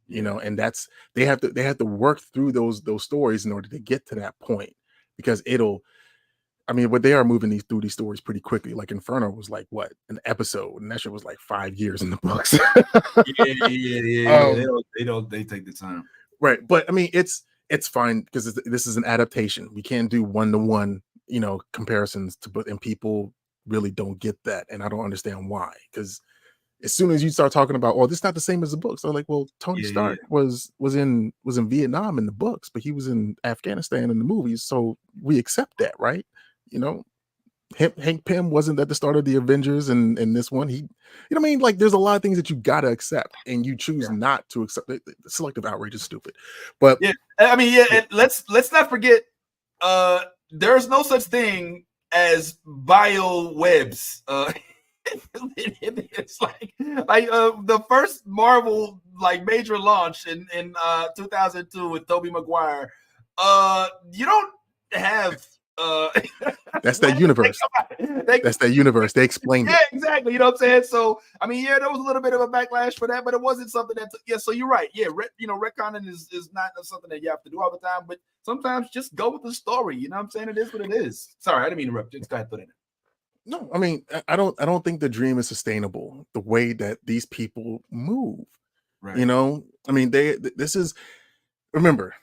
you know, and that's they have to work through those stories in order to get to that point, because but they are moving through these stories pretty quickly. Like Inferno was like what, an episode, and that shit was like 5 years in the books. Yeah. They take the time, right? But I mean, it's fine because this is an adaptation. We can't do one-to-one, you know, comparisons and people really don't get that, and I don't understand why. Because as soon as you start talking about, oh, this is not the same as the books, I'm like, well, Tony Stark was in Vietnam in the books, but he was in Afghanistan in the movies, so we accept that, right? You know, Hank Pym wasn't at the start of the Avengers, and this one, he, you know what I mean? Like, there's a lot of things that you gotta accept, and you choose not to accept it. Selective outrage is stupid, but yeah, I mean, yeah. Let's not forget, there's no such thing as bio webs. It's like the first Marvel like major launch in 2002 with Tobey Maguire. You don't have That's that universe. That's that universe. They explained yeah, it. exactly. You know what I'm saying? So I mean, yeah, there was a little bit of a backlash for that, but it wasn't something that yeah, so you're right. Yeah, retconning is not something that you have to do all the time, but sometimes just go with the story. You know what I'm saying? It is what it is. Sorry, I didn't mean to interrupt. Just go ahead and put it in. No, I mean, I don't think the dream is sustainable the way that these people move. Right. You know, I mean, this is, remember,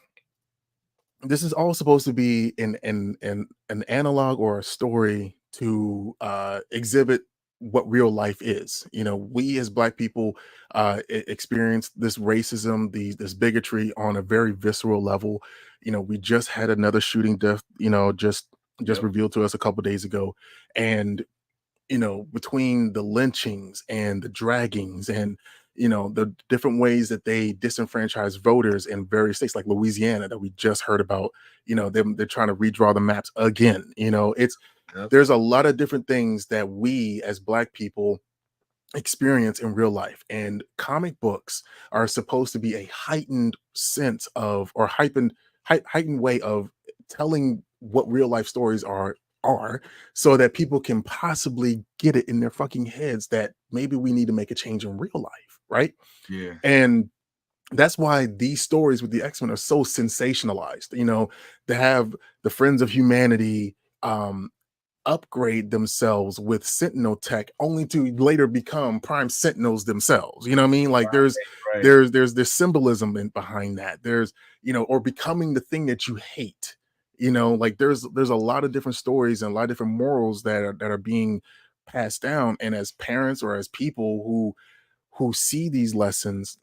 this is all supposed to be an analog or a story to exhibit what real life is. You know, we as Black people experience this racism, this bigotry on a very visceral level. You know, we just had another shooting death, you know, just Yep. revealed to us a couple days ago. And you know, between the lynchings and the draggings and, you know, the different ways that they disenfranchise voters in various states like Louisiana that we just heard about, you know, they're trying to redraw the maps again. You know, Yep. there's a lot of different things that we as Black people experience in real life, and comic books are supposed to be a heightened sense of, or heightened way of telling what real life stories are so that people can possibly get it in their fucking heads that maybe we need to make a change in real life, right? Yeah. And that's why these stories with the X-Men are so sensationalized. You know, they have the Friends of Humanity upgrade themselves with Sentinel tech only to later become Prime Sentinels themselves. You know what I mean? Like there's Right. there's symbolism behind that. There's, you know, or becoming the thing that you hate. You know, like there's a lot of different stories and a lot of different morals that are being passed down. And as parents or as people who see these lessons,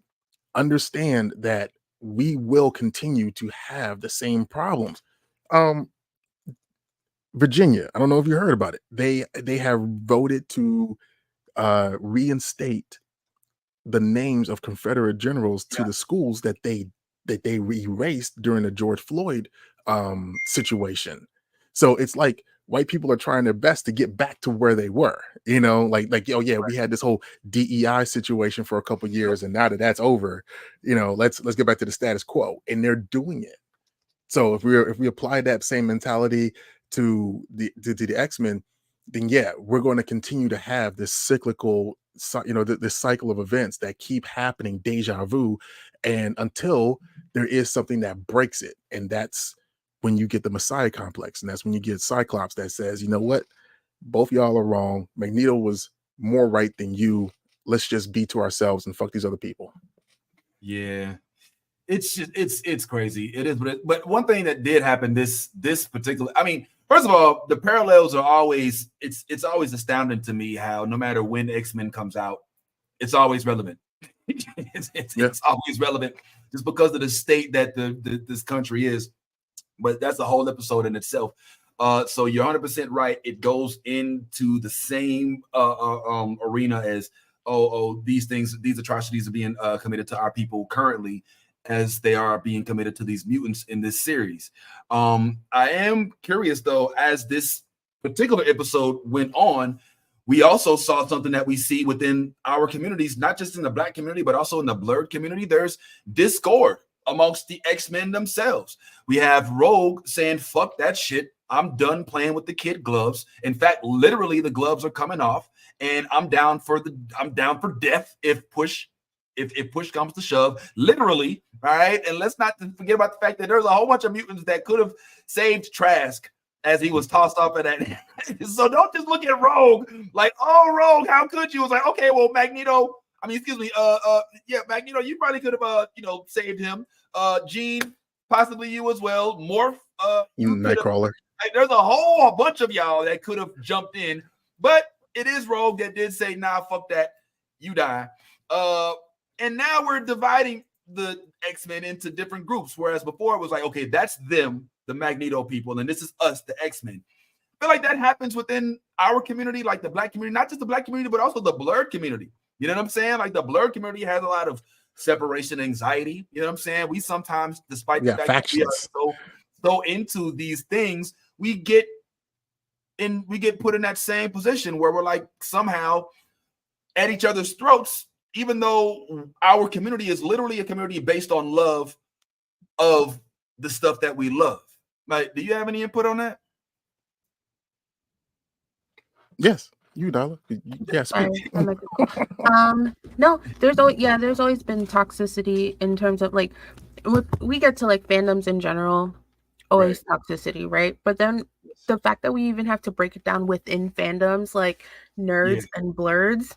understand that we will continue to have the same problems. Virginia, I don't know if you heard about it. They have voted to reinstate the names of Confederate generals to Yeah. the schools that they erased during the George Floyd situation. So it's like white people are trying their best to get back to where they were. You know, like oh yeah, we had this whole DEI situation for a couple years, and now that that's over, you know, let's get back to the status quo, and they're doing it. So if we apply that same mentality to the X-Men, then yeah, we're going to continue to have this cyclical, you know, this cycle of events that keep happening, deja vu, and until there is something that breaks it, and that's when you get the Messiah complex, and that's when you get Cyclops that says, you know what, both y'all are wrong. Magneto was more right than you. Let's just be to ourselves and fuck these other people. Yeah. It's just it's crazy. It is, but one thing that did happen this particular, I mean, first of all, the parallels are always it's always astounding to me how no matter when X-Men comes out, it's always relevant. It's always relevant just because of the state that this country is. But that's a whole episode in itself. So you're 100% right. It goes into the same arena as these atrocities are being committed to our people currently, as they are being committed to these mutants in this series. I am curious though, as this particular episode went on, we also saw something that we see within our communities, not just in the Black community, but also in the blurred community. There's discord amongst the X-Men themselves. We have Rogue saying, fuck that shit. I'm done playing with the kid gloves. In fact, literally the gloves are coming off, and I'm down for death if push comes to shove, literally. All right. And let's not forget about the fact that there's a whole bunch of mutants that could have saved Trask as he was tossed off of that. So don't just look at Rogue like, oh, Rogue, how could you? It was like, okay, well, Magneto, Magneto, you probably could have saved him. Jean, possibly you as well. Morph, you could have. Nightcrawler. There's a whole bunch of y'all that could have jumped in, but it is Rogue that did say, nah, fuck that, you die. And now we're dividing the X-Men into different groups, whereas before it was like, okay, that's them, the Magneto people, and this is us, the X-Men. I feel like that happens within our community, like the Black community, not just the Black community, but also the blurred community. You know what I'm saying? Like the blurred community has a lot of separation anxiety. You know what I'm saying? We sometimes, despite the fact factions. that we are so into these things, we get put in that same position where we're like somehow at each other's throats, even though our community is literally a community based on love of the stuff that we love. Like, do you have any input on that? Yes, you Dollar. Yes. Sorry, no, there's always been toxicity in terms of like we get to like fandoms in general, always toxicity, right? But then the fact that we even have to break it down within fandoms like nerds and blurs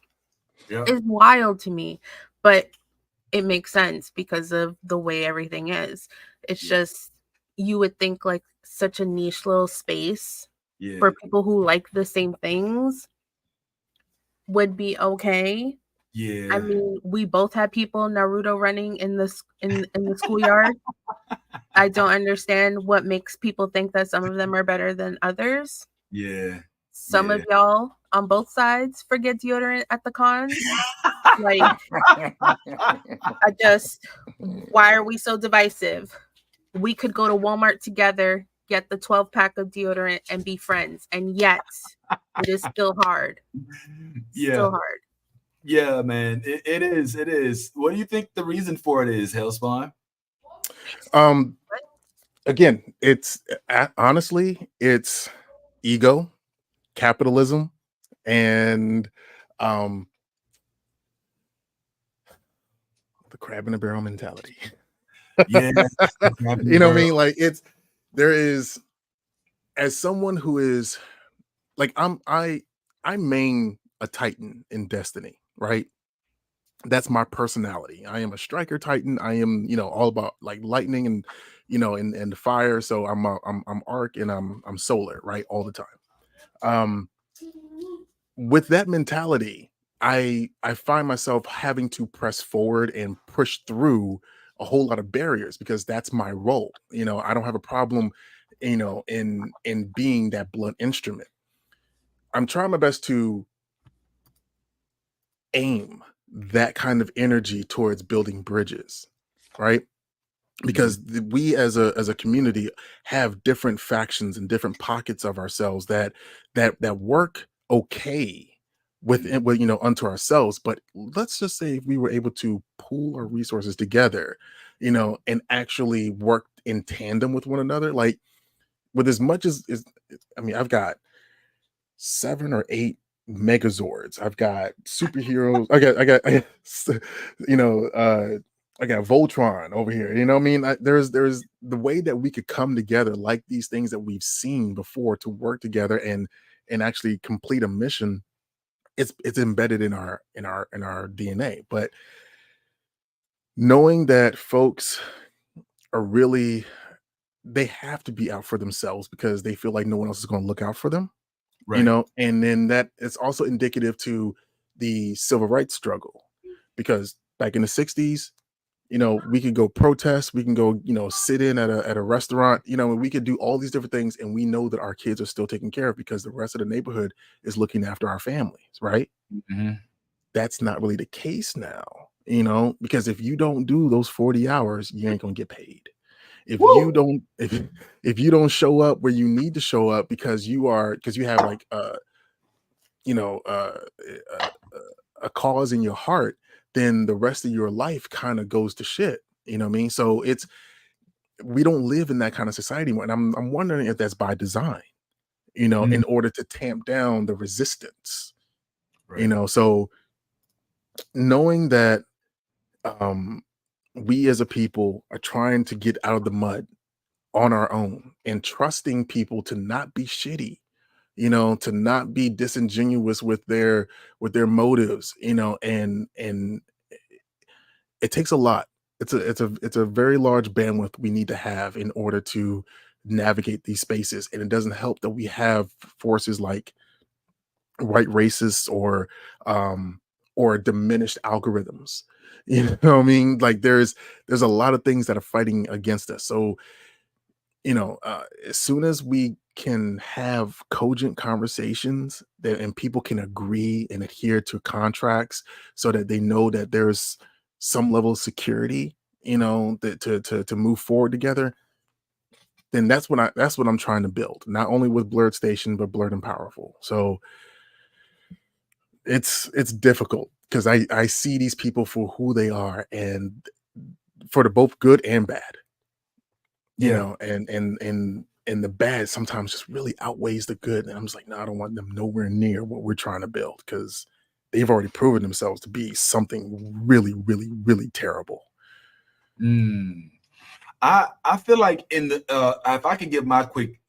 is wild to me. But it makes sense because of the way everything is. It's just, you would think like such a niche little space for people who like the same things would be okay. I mean, we both had people Naruto running in the schoolyard. I don't understand what makes people think that some of them are better than others. Some of y'all on both sides forget deodorant at the cons. Like, why are we so divisive? We could go to Walmart together, get the 12-pack of deodorant, and be friends. And yet, it is still hard. Still hard. Yeah, man. It is. It is. What do you think the reason for it is, Hellspawn? Again, it's honestly, it's ego, capitalism, and the crab in the barrel mentality. You know what I mean? Like, there is, as someone who is like, I main a Titan in Destiny, right? That's my personality. I am a striker Titan. I am, all about like lightning and, and the fire. So I'm arc and I'm solar, right? All the time. With that mentality, I find myself having to press forward and push through a whole lot of barriers because that's my role. I don't have a problem, in being that blunt instrument. I'm trying my best to aim that kind of energy towards building bridges, right? Because we as a community have different factions and different pockets of ourselves that work okay within, unto ourselves. But let's just say if we were able to pool our resources together, and actually work in tandem with one another, like with as much as I mean, I've got 7 or 8 Megazords. I've got superheroes. I got Voltron over here. You know what I mean? There's the way that we could come together, like these things that we've seen before, to work together and actually complete a mission. It's embedded in our DNA. But knowing that folks are really, they have to be out for themselves because they feel like no one else is going to look out for them. Right. And then that it's also indicative to the civil rights struggle, because back in the 60s, we could go protest, we can go, sit in at a restaurant, and we could do all these different things, and we know that our kids are still taken care of because the rest of the neighborhood is looking after our families, right? That's not really the case now, because if you don't do those 40 hours, you ain't gonna get paid. If you don't show up where you need to show up because you have like a cause in your heart, then the rest of your life kind of goes to shit. You know what I mean? So we don't live in that kind of society anymore. And I'm wondering if that's by design, in order to tamp down the resistance. Right. So knowing that we as a people are trying to get out of the mud on our own and trusting people to not be shitty, to not be disingenuous with their motives, and it takes a lot. It's a very large bandwidth we need to have in order to navigate these spaces. And it doesn't help that we have forces like white racists or diminished algorithms. You know what I mean? Like there's a lot of things that are fighting against us. So, as soon as we can have cogent conversations and people can agree and adhere to contracts so that they know that there's some level of security, that to move forward together, then that's what I'm trying to build, not only with Blurred Station, but Blurred and Powerful. So it's difficult because I see these people for who they are and for the both good and bad. you know, and the bad sometimes just really outweighs the good. And I'm just like, no, I don't want them nowhere near what we're trying to build, because they've already proven themselves to be something really, really, really terrible. I feel like in the if I could give my quick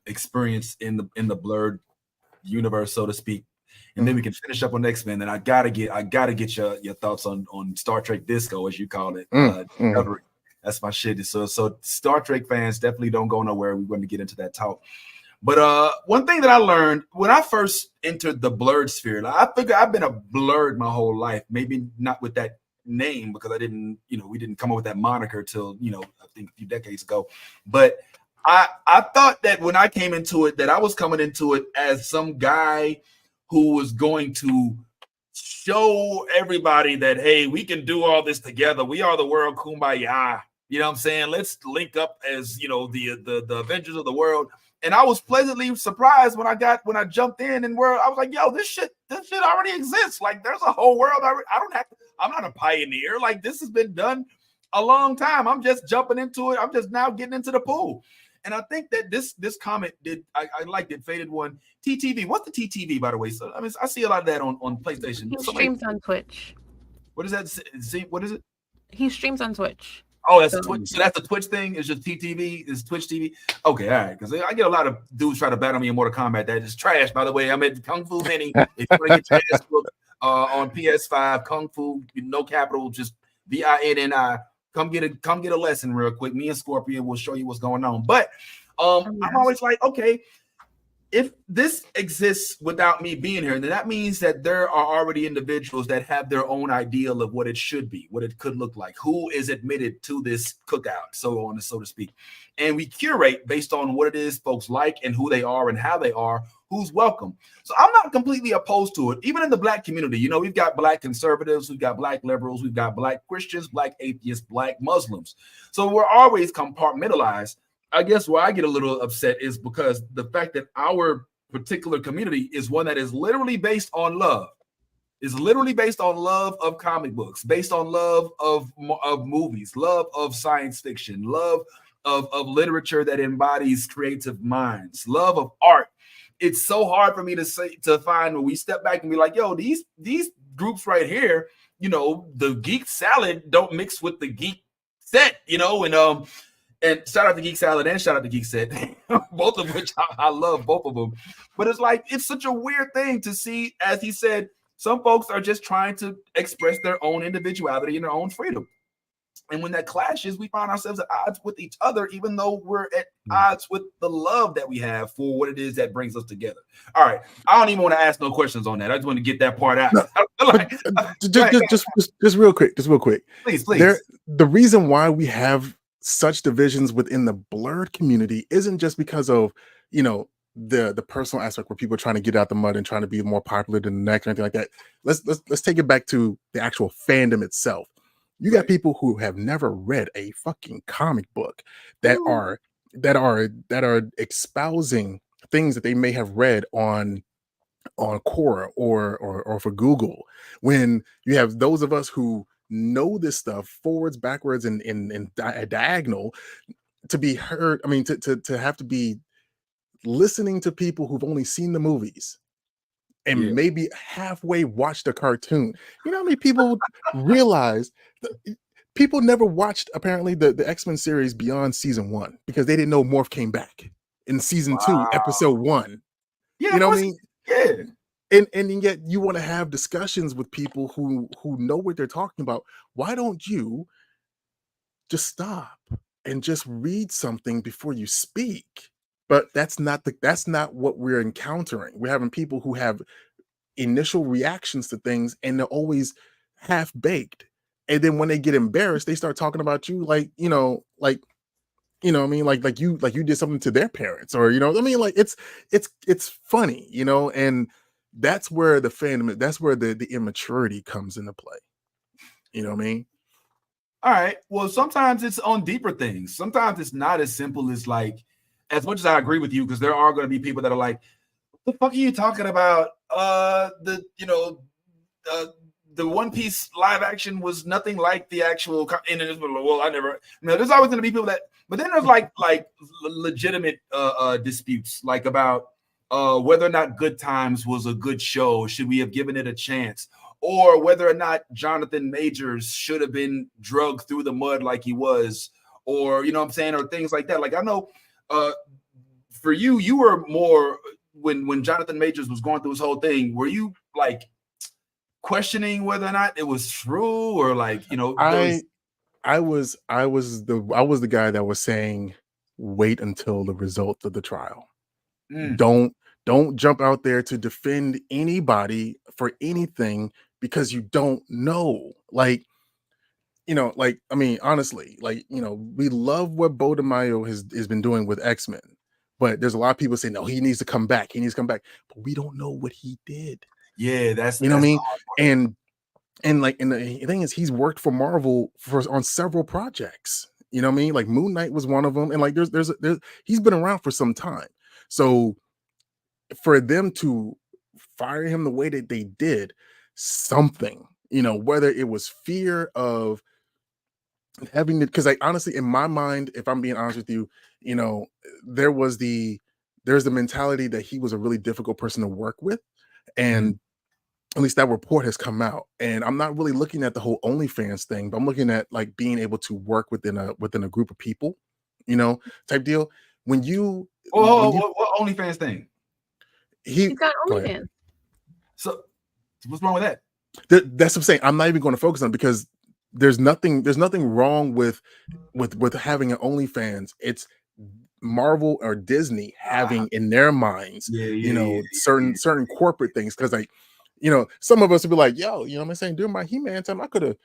experience in the blurred universe, so to speak, and then we can finish up on X-Men. Then I gotta get your thoughts on Star Trek Disco, as you call it. Discovery. That's my shit. So Star Trek fans definitely don't go nowhere. We're going to get into that talk. But one thing that I learned when I first entered the blurred sphere, I figure I've been a blurred my whole life. Maybe not with that name, because I didn't, we didn't come up with that moniker till, I think a few decades ago. But I thought that when I came into it, that I was coming into it as some guy who was going to show everybody that, hey, we can do all this together. We are the world, kumbaya. You know what I'm saying? Let's link up as, the Avengers of the world. And I was pleasantly surprised when I jumped in and I was like, yo, this shit already exists. Like, there's a whole world. I'm not a pioneer. Like, this has been done a long time. I'm just jumping into it. I'm just now getting into the pool. And I think that this comment I liked it. Faded One. TTV. What's the TTV, by the way? So, I mean, I see a lot of that on PlayStation. He streams on Twitch. What is that? What is it? He streams on Twitch. Oh, that's Twitch. So that's the Twitch thing. It's just TTV. It's Twitch TV. Okay, all right. Because I get a lot of dudes try to battle me in Mortal Kombat. That is trash. By the way, I'm at Kung Fu Mini. If you want to get your ass booked on PS5, Kung Fu, no capital, just VINNI. Come get a lesson real quick. Me and Scorpion will show you what's going on. But I'm always like, okay, if this exists without me being here, then that means that there are already individuals that have their own ideal of what it should be, what it could look like, who is admitted to this cookout, so on and so to speak. And we curate based on what it is folks like and who they are and how they are, who's welcome. So I'm not completely opposed to it. Even in the Black community, we've got Black conservatives, we've got Black liberals, we've got Black Christians, Black atheists, Black Muslims. So we're always compartmentalized. I guess where I get a little upset is because the fact that our particular community is one that is literally based on love, of comic books, based on love of movies, love of science fiction, love of literature that embodies creative minds, love of art. It's so hard for me to find when we step back and be like, yo, these groups right here, the geek salad don't mix with the geek set, and shout out to Geek Salad and shout out to Geek Set, both of which I love both of them. But it's such a weird thing to see, as he said, some folks are just trying to express their own individuality and their own freedom. And when that clashes, we find ourselves at odds with each other, even though we're at odds with the love that we have for what it is that brings us together. All right. I don't even want to ask no questions on that. I just want to get that part out. No, just real quick. Please. The reason why we have such divisions within the blurred community isn't just because of the personal aspect where people are trying to get out the mud and trying to be more popular than the next or anything like that. Let's take it back to the actual fandom itself. You got people who have never read a fucking comic book that are espousing things that they may have read on Quora or for Google, when you have those of us who know this stuff forwards, backwards, and diagonal, to be heard. I mean, to have to be listening to people who've only seen the movies and maybe halfway watched a cartoon. You know how many people realize people never watched apparently the X-Men series beyond season 1 because they didn't know Morph came back in season 2, episode 1. Yeah, you know what I mean? Yeah. And yet you want to have discussions with people who know what they're talking about. Why don't you just stop and just read something before you speak? But that's not what we're encountering. We're having people who have initial reactions to things and they're always half baked. And then when they get embarrassed, they start talking about you like you did something to their parents, or it's funny, and that's where the fandom, that's where the immaturity comes into play. You know what I mean? All right. Well, sometimes it's on deeper things. Sometimes it's not as simple as as much as I agree with you, because there are going to be people that are like, what the fuck are you talking about? The One Piece live action was nothing like the actual. Well, I never. There's always going to be people that But then there's like legitimate disputes, like about whether or not Good Times was a good show. Should we have given it a chance? Or whether or not Jonathan Majors should have been drugged through the mud like he was, or you know what I'm saying, or things like that. Like I know for you were more when Jonathan Majors was going through his whole thing, were you like questioning whether or not it was true, or like, you know, I was the guy that was saying wait until the results of the trial. Don't jump out there to defend anybody for anything because you don't know. Like, you know, like, I mean, honestly, like, you know, we love what Bo DeMaio has been doing with X-Men, but there's a lot of people saying, no, he needs to come back. He needs to come back. But we don't know what he did. Yeah, that's you know what I mean? And like, and the thing is, he's worked for Marvel on several projects. You know what I mean? Like Moon Knight was one of them. And like, there's he's been around for some time. So for them to fire him the way that they did, something, you know, whether it was fear of having to, because like honestly, in my mind, if I'm being honest with you, you know, there's the mentality that he was a really difficult person to work with. And at least that report has come out. And I'm not really looking at the whole OnlyFans thing, but I'm looking at like being able to work within a group of people, you know, type deal. When you what OnlyFans thing? He's got OnlyFans. So what's wrong with that? That's what I'm saying. I'm not even going to focus on it because there's nothing wrong with having an OnlyFans. It's Marvel or Disney having in their minds, certain corporate things. Because like, you know, some of us would be like, yo, you know what I'm saying? During my He-Man time, I could have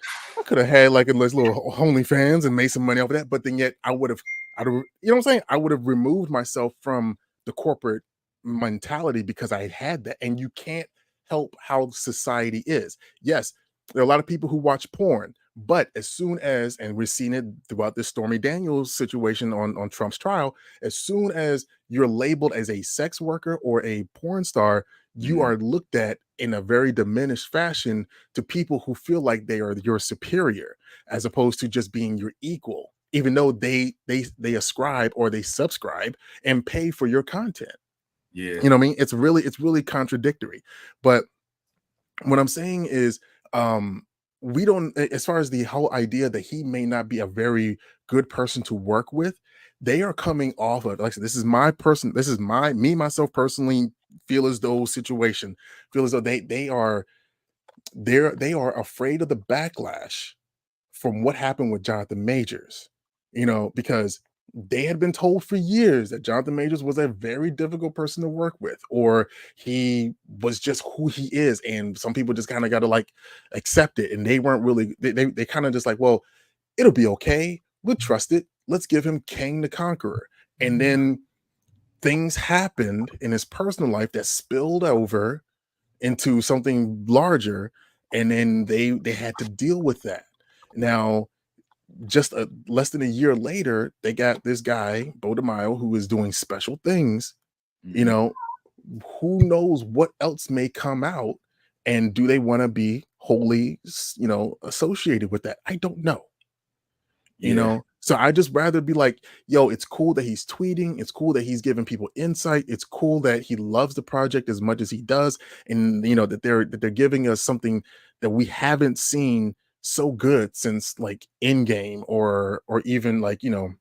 had like a little OnlyFans and made some money off of that. But then yet I would have, you know what I'm saying? I would have removed myself from the corporate mentality because I had that. And you can't help how society is. Yes, there are a lot of people who watch porn, but as soon as, and we've seen it throughout this Stormy Daniels situation on Trump's trial, as soon as you're labeled as a sex worker or a porn star, you are looked at in a very diminished fashion to people who feel like they are your superior, as opposed to just being your equal, even though they ascribe or they subscribe and pay for your content. Yeah, you know what I mean? It's really contradictory. But what I'm saying is, we don't, as far as the whole idea that he may not be a very good person to work with, they are coming off of, like I said, this is myself personally feel as though they are afraid of the backlash from what happened with Jonathan Majors, you know, because they had been told for years that Jonathan Majors was a very difficult person to work with, or he was just who he is. And some people just kind of got to like accept it. And they weren't really, they kind of just like, well, it'll be okay. We'll trust it. Let's give him Kang the Conqueror. And then things happened in his personal life that spilled over into something larger. And then they had to deal with that. Now, just less than a year later, they got this guy, Bo DeMaio, who is doing special things. You know, who knows what else may come out, and do they want to be wholly, you know, associated with that? I don't know. You know, so I just rather be like, yo, it's cool that he's tweeting. It's cool that he's giving people insight. It's cool that he loves the project as much as he does, and you know that they're giving us something that we haven't seen so good since like Endgame or even like, you know,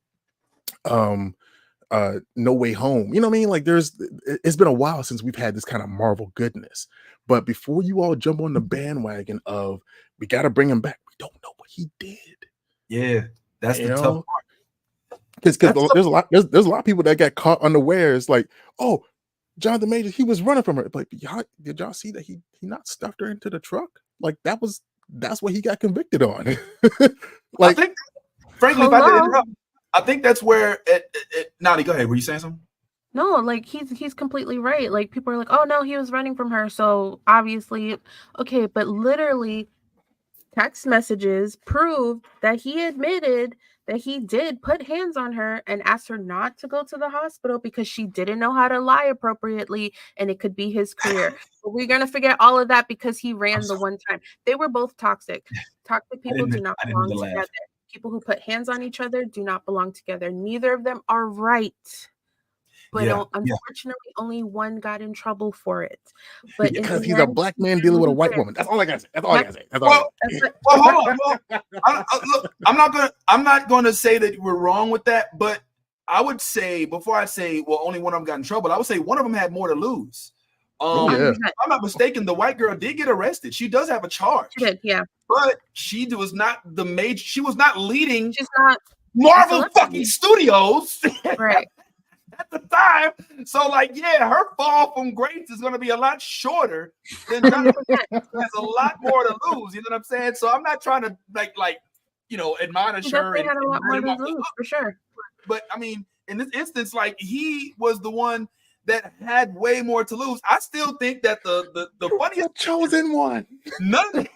No Way Home. You know what I mean? Like it's been a while since we've had this kind of Marvel goodness. But before you all jump on the bandwagon of we got to bring him back, we don't know what he did. Yeah, that's the tough part. Because there's a lot of people that got caught unawares. Like, oh, Jonathan Majors, he was running from her. Like, did y'all see that he not stuffed her into the truck? Like that's what he got convicted on. Like, I think, frankly, if I did interrupt, I think that's where Nani, go ahead. Were you saying something? No, like he's completely right. Like people are like, oh no, he was running from her. So obviously, okay, but literally text messages proved that he admitted that he did put hands on her and asked her not to go to the hospital because she didn't know how to lie appropriately and it could be his career. But we're going to forget all of that because he ran the one time. They were both toxic. Toxic people do not belong together. people who put hands on each other do not belong together. Neither of them are right. But unfortunately, only one got in trouble for it. But because he's a black man dealing with a white woman. That's all I gotta say. That's all I gotta say. That's all Well, hold on. Well, look, I'm not gonna say that we're wrong with that, but I would say, before I say, well, only one of them got in trouble, I would say one of them had more to lose. If I'm not mistaken, the white girl did get arrested. She does have a charge. She did, yeah. But she was not the major. She was not leading. She's not Marvel fucking Studios. Right. At the time. So, like, yeah, her fall from grace is going to be a lot shorter than Jonathan. Has a lot more to lose. You know what I'm saying? So I'm not trying to admonish her. She had a lot more to lose, for sure. But I mean, in this instance, like, he was the one that had way more to lose. I still think that the funniest chosen one. None of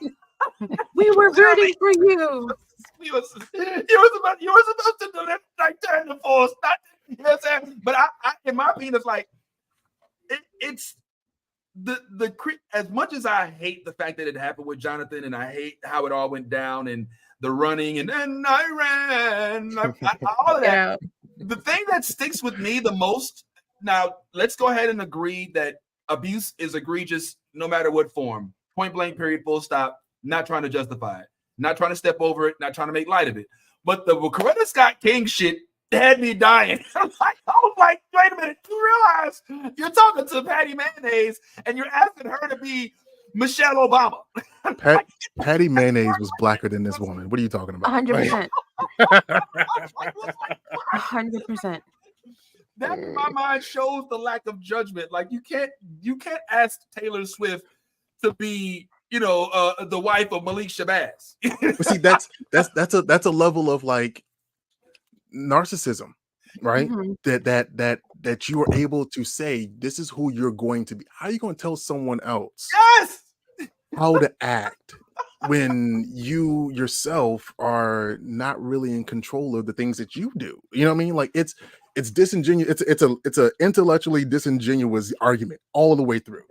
we were rooting for you. You were supposed to do that, like, turn the force, not. You know what I'm saying? But I in my opinion, it's like it's the as much as I hate the fact that it happened with Jonathan, and I hate how it all went down, and the running, and then I ran, all of that. Yeah. The thing that sticks with me the most. Now, let's go ahead and agree that abuse is egregious, no matter what form. Point blank, period, full stop. Not trying to justify it, not trying to step over it, not trying to make light of it. But the Coretta Scott King shit had me dying. I was like, wait a minute, you realize you're talking to Patty Mayonnaise and you're asking her to be Michelle Obama. Patty Mayonnaise was blacker than this woman. What are you talking about? 100%. 100%. That in my mind shows the lack of judgment. Like, you can't ask Taylor Swift to be, the wife of Malik Shabazz. But see, that's a level of, like, narcissism, right? Mm-hmm. That you are able to say, this is who you're going to be. How are you going to tell someone else how to act when you yourself are not really in control of the things that you do? You know what I mean? Like, it's disingenuous. It's a intellectually disingenuous argument all the way through,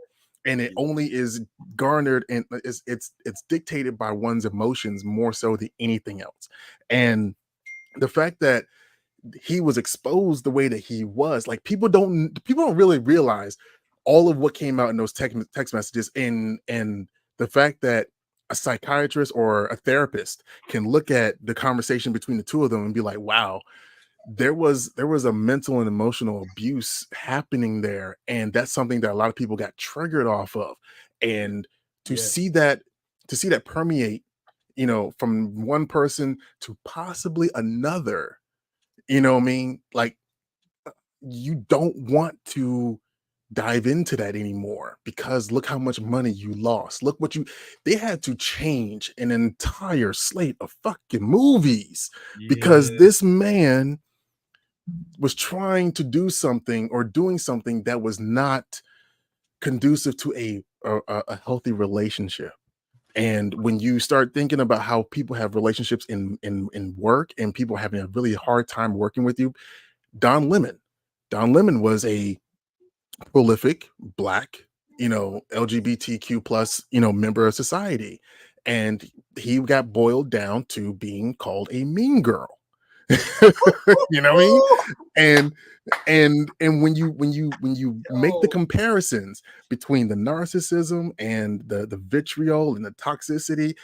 and it only is garnered and it's dictated by one's emotions more so than anything else. And the fact that he was exposed the way that he was, like, people don't really realize all of what came out in those text messages, and the fact that a psychiatrist or a therapist can look at the conversation between the two of them and be like, wow, there was a mental and emotional abuse happening there, and that's something that a lot of people got triggered off of. And to see that permeate, from one person to possibly another, you know what I mean? Like, you don't want to dive into that anymore, because look how much money you lost. Look what they had to change an entire slate of fucking movies because this man was trying to do something or doing something that was not conducive to a healthy relationship. And when you start thinking about how people have relationships in work, and people having a really hard time working with you, Don Lemon was a prolific Black, LGBTQ plus, member of society. And he got boiled down to being called a mean girl. You know what I mean? And when you make the comparisons between the narcissism and the vitriol and the toxicity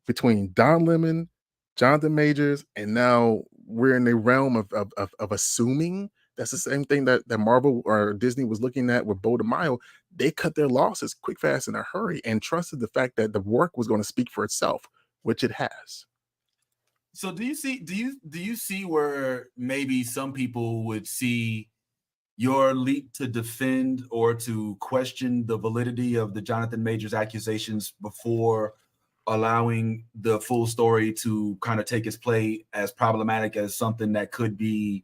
between Don Lemon, Jonathan Majors, and now we're in the realm of assuming that's the same thing that Marvel or Disney was looking at with Bo DeMaio. They cut their losses quick, fast, in a hurry, and trusted the fact that the work was going to speak for itself, which it has. So do you see where maybe some people would see your leap to defend or to question the validity of the Jonathan Majors accusations before allowing the full story to kind of take its play as problematic as something that could be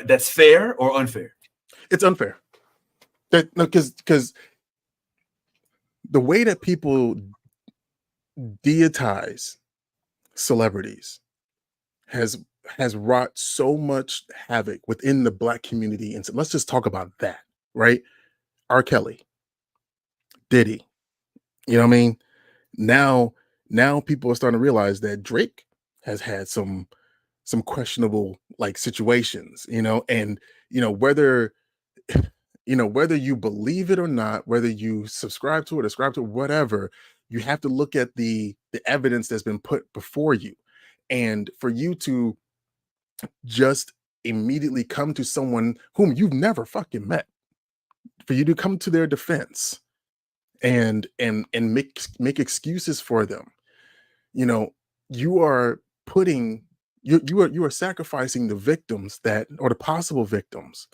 that's fair or unfair? It's unfair. Because the way that people deitize celebrities has wrought so much havoc within the Black community. And so let's just talk about that, right? R. Kelly, Diddy, you know what I mean? Now people are starting to realize that Drake has had some questionable like situations, and whether whether you believe it or not, whether you subscribe to it, ascribe to it, whatever, you have to look at the evidence that's been put before you. And for you to just immediately come to someone whom you've never fucking met, for you to come to their defense and make excuses for them, you are putting you are sacrificing the victims that, or the possible victims,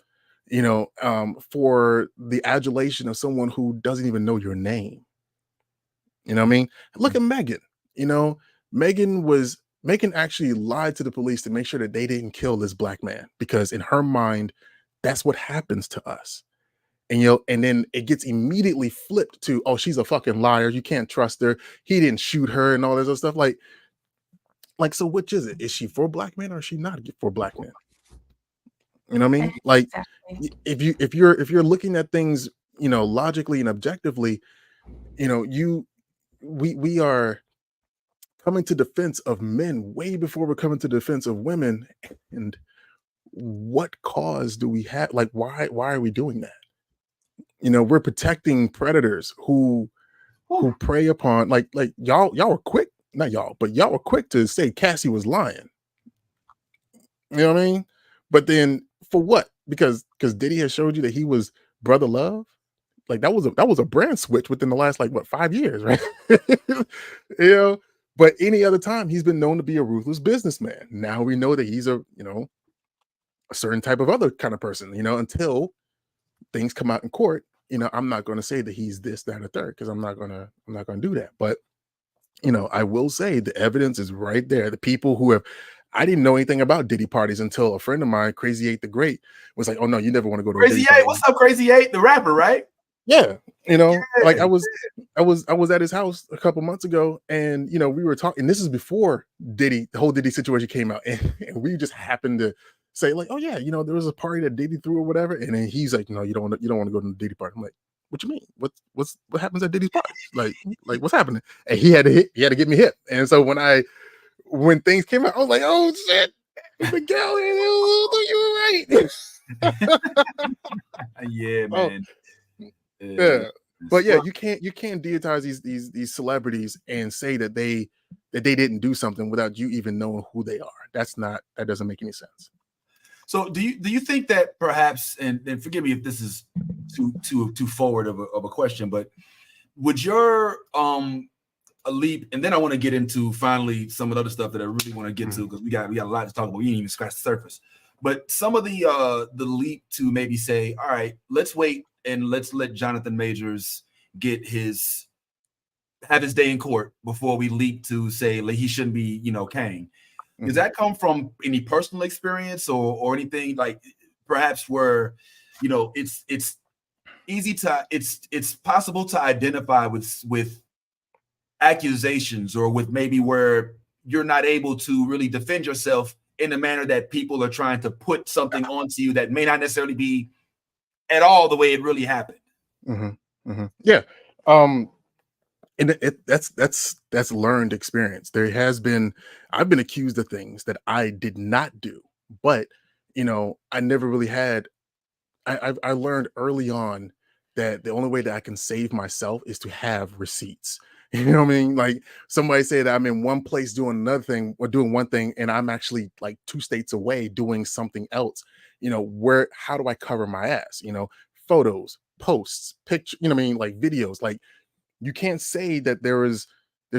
for the adulation of someone who doesn't even know your name. You know what I mean? Look at Megan. Megan actually lied to the police to make sure that they didn't kill this black man, because in her mind, that's what happens to us. And then it gets immediately flipped to, oh, she's a fucking liar. You can't trust her. He didn't shoot her and all this other stuff. Like, so which is it? Is she for black men or is she not for black men? You know what I mean? Like, Exactly. if you're looking at things, logically and objectively, we are coming to defense of men way before we're coming to defense of women. And what cause do we have? Like, why are we doing that? We're protecting predators who prey upon, like y'all were quick, not y'all, but y'all were quick to say Cassie was lying. You know what I mean? But then for what? Because Diddy has showed you that he was brother love. Like that was a brand switch within the last 5 years, right? But any other time he's been known to be a ruthless businessman. Now we know that he's a certain type of other kind of person, until things come out in court. I'm not going to say that he's this, that, or third, because I'm not gonna do that. But I will say the evidence is right there. The people who have, I didn't know anything about Diddy parties until a friend of mine, Crazy 8 the Great, was like, "Oh no, you never want to go to Crazy 8. What's up, Crazy 8, the rapper, right?" Yeah, like I was at his house a couple months ago, and we were talking. This is before Diddy, the whole Diddy situation came out, and we just happened to say like, "Oh yeah, there was a party that Diddy threw or whatever," and then he's like, "No, you don't want to go to the Diddy party." I'm like, "What you mean? What happens at Diddy's parties? Like what's happening?" And he had to get me hip. And so when things came out, I was like, "Oh shit, Miguel, you were right." Yeah, man. Yeah, but yeah, you can't deitize these celebrities and say that they didn't do something without you even knowing who they are. That doesn't make any sense. So do you think that perhaps, and forgive me if this is too forward of a question, but would your a leap, and then I want to get into finally some of the other stuff that I really want to get to, because we got a lot to talk about. We didn't even scratch the surface. But some of the leap to maybe say, all right, let's wait and let's let Jonathan Majors have his day in court before we leap to say like he shouldn't be, Kang. Does that come from any personal experience or anything, like perhaps where, it's easy to it's possible to identify with accusations, or with maybe where you're not able to really defend yourself in a manner that people are trying to put something onto you that may not necessarily be at all the way it really happened? Yeah. And that's learned experience. I've been accused of things that I did not do, but I never really had. I learned early on that the only way that I can save myself is to have receipts. You know what I mean? Like somebody said I'm in one place doing another thing or doing one thing, and I'm actually like 2 states away doing something else. How do I cover my ass? Photos, posts, pictures, like videos. Like you can't say that there's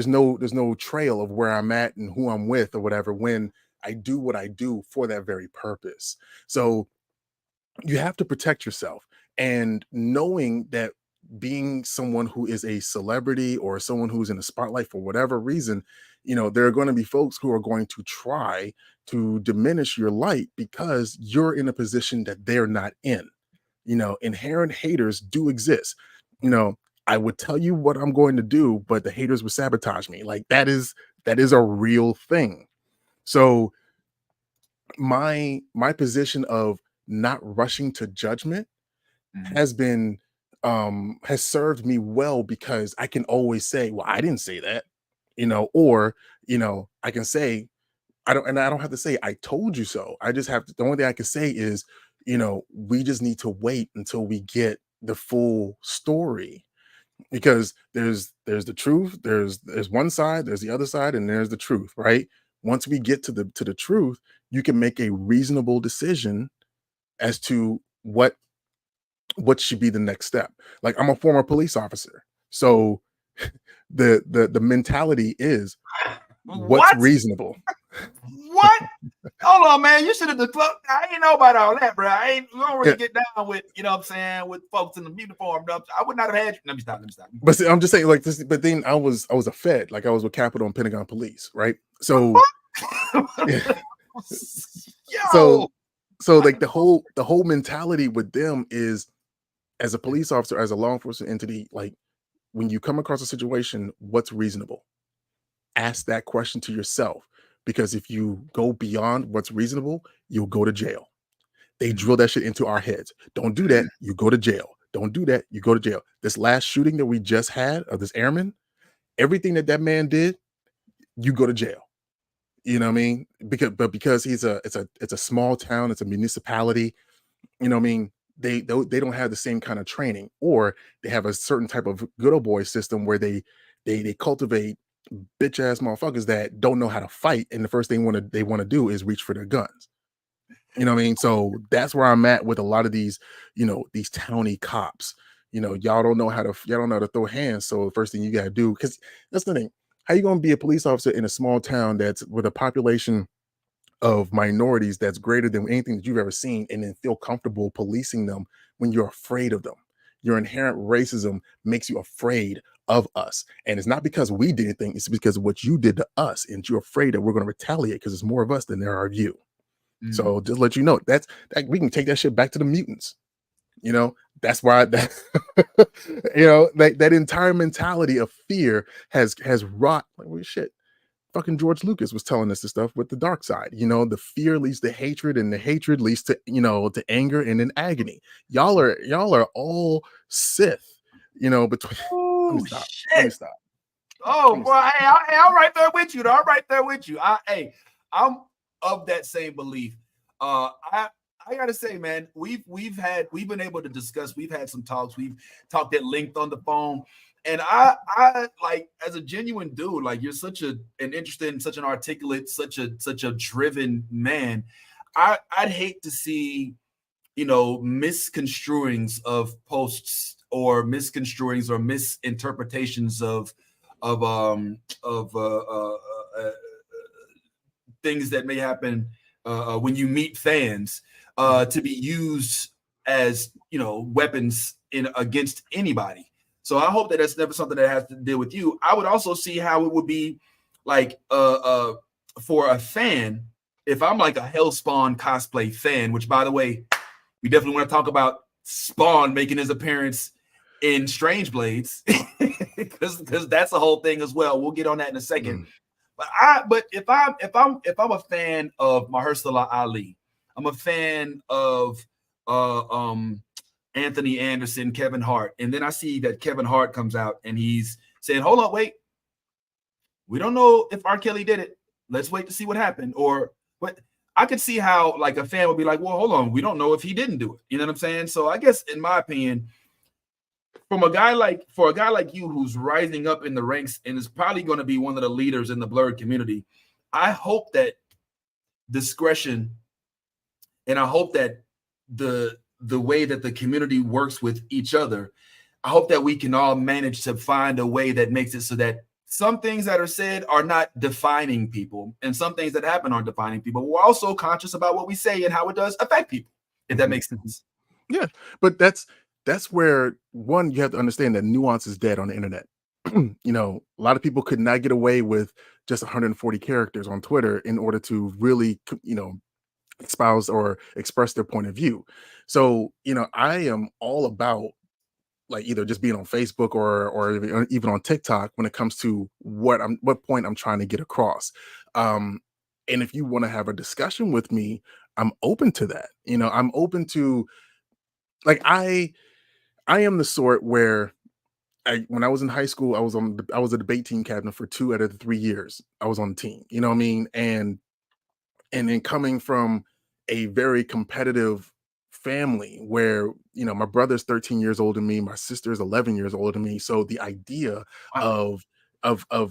no trail of where I'm at and who I'm with or whatever when I do what I do for that very purpose. So you have to protect yourself, and knowing that being someone who is a celebrity or someone who's in the spotlight for whatever reason, there are going to be folks who are going to try to diminish your light because you're in a position that they're not in. Inherent haters do exist. I would tell you what I'm going to do, but the haters would sabotage me. Like that is a real thing. So my position of not rushing to judgment has served me well, because I can always say, well, I didn't say that, or I can say, I don't have to say I told you so. I just have to, the only thing I can say is, we just need to wait until we get the full story, because there's the truth, there's one side, there's the other side, and there's the truth, right? Once we get to the truth, you can make a reasonable decision as to what should be the next step. Like, I'm a former police officer, so the mentality is what's What? reasonable. What? Hold on, man. You should have disclosed. I ain't know about all that, bro. We don't really get down with, you know what I'm saying, with folks in the uniform. I would not have had you. Let me stop. But see, I'm just saying, like this. But then I was a Fed, like I was with Capitol and Pentagon Police, right? So, so like the whole mentality with them is, as a police officer, as a law enforcement entity, like when you come across a situation, what's reasonable? Ask that question to yourself, because if you go beyond what's reasonable, you'll go to jail. They drill that shit into our heads. Don't do that, you go to jail. Don't do that, you go to jail. This last shooting that we just had of this airman, everything that man did, you go to jail. You know what I mean? Because it's a small town, it's a municipality. You know what I mean? They don't have the same kind of training, or they have a certain type of good old boy system where they cultivate bitch ass motherfuckers that don't know how to fight, and the first thing they want to do is reach for their guns. You know what I mean? So that's where I'm at with a lot of these, these towny cops. Y'all don't know how to throw hands. So the first thing you gotta do, because that's the thing. How you gonna be a police officer in a small town that's with a population of minorities that's greater than anything that you've ever seen, and then feel comfortable policing them when you're afraid of them? Your inherent racism makes you afraid of us. And it's not because we did anything, it's because of what you did to us. And you're afraid that we're going to retaliate because there's more of us than there are of you. So just let you know, that we can take that shit back to the mutants. That's why that that entire mentality of fear has wrought, like, well, shit. Fucking George Lucas was telling us this stuff with the dark side. The fear leads to hatred, and the hatred leads to to anger and then agony. Y'all are all Sith, between. Let me stop. Oh boy, hey, I'm right there with you. I'm right there with you. I'm of that same belief. I gotta say, man, we've been able to discuss. We've had some talks. We've talked at length on the phone. And I like, as a genuine dude, like, you're such an interesting, such an articulate, such a driven man. I'd hate to see, misconstruings of posts, or misconstruings or misinterpretations of things that may happen when you meet fans to be used as weapons against anybody. So I hope that that's never something that has to deal with you. I would also see how it would be like for a fan, if I'm like a Hellspawn cosplay fan, which, by the way, we definitely want to talk about Spawn making his appearance in Strange Blades, because that's the whole thing as well. We'll get on that in a second. But if I'm a fan of Mahershala Ali, I'm a fan of Anthony Anderson, Kevin Hart, and then I see that Kevin Hart comes out and he's saying, hold on, wait, we don't know if R. Kelly did it. Let's wait to see what happened. Or what, I could see how, like, a fan would be like, well, hold on, we don't know if he didn't do it. You know what I'm saying? So I guess, in my opinion, for a guy like you, who's rising up in the ranks and is probably going to be one of the leaders in the blurred community, I hope that discretion, and I hope that the way that the community works with each other, I hope that we can all manage to find a way that makes it so that some things that are said are not defining people, and some things that happen aren't defining people. We're also conscious about what we say and how it does affect people, if that makes sense. Yeah, but that's where, one, you have to understand that nuance is dead on the internet. A lot of people could not get away with just 140 characters on Twitter in order to really, espouse or express their point of view. So, I am all about, like, either just being on Facebook or even on TikTok when it comes to what point I'm trying to get across. And if you want to have a discussion with me, I'm open to that. I'm open to, like, I am the sort where when I was in high school, I was a debate team captain for 2 out of the 3 years I was on the team. You know what I mean? And And then coming from a very competitive family where, you know, my brother's 13 years older than me, my sister's 11 years older than me. So the idea of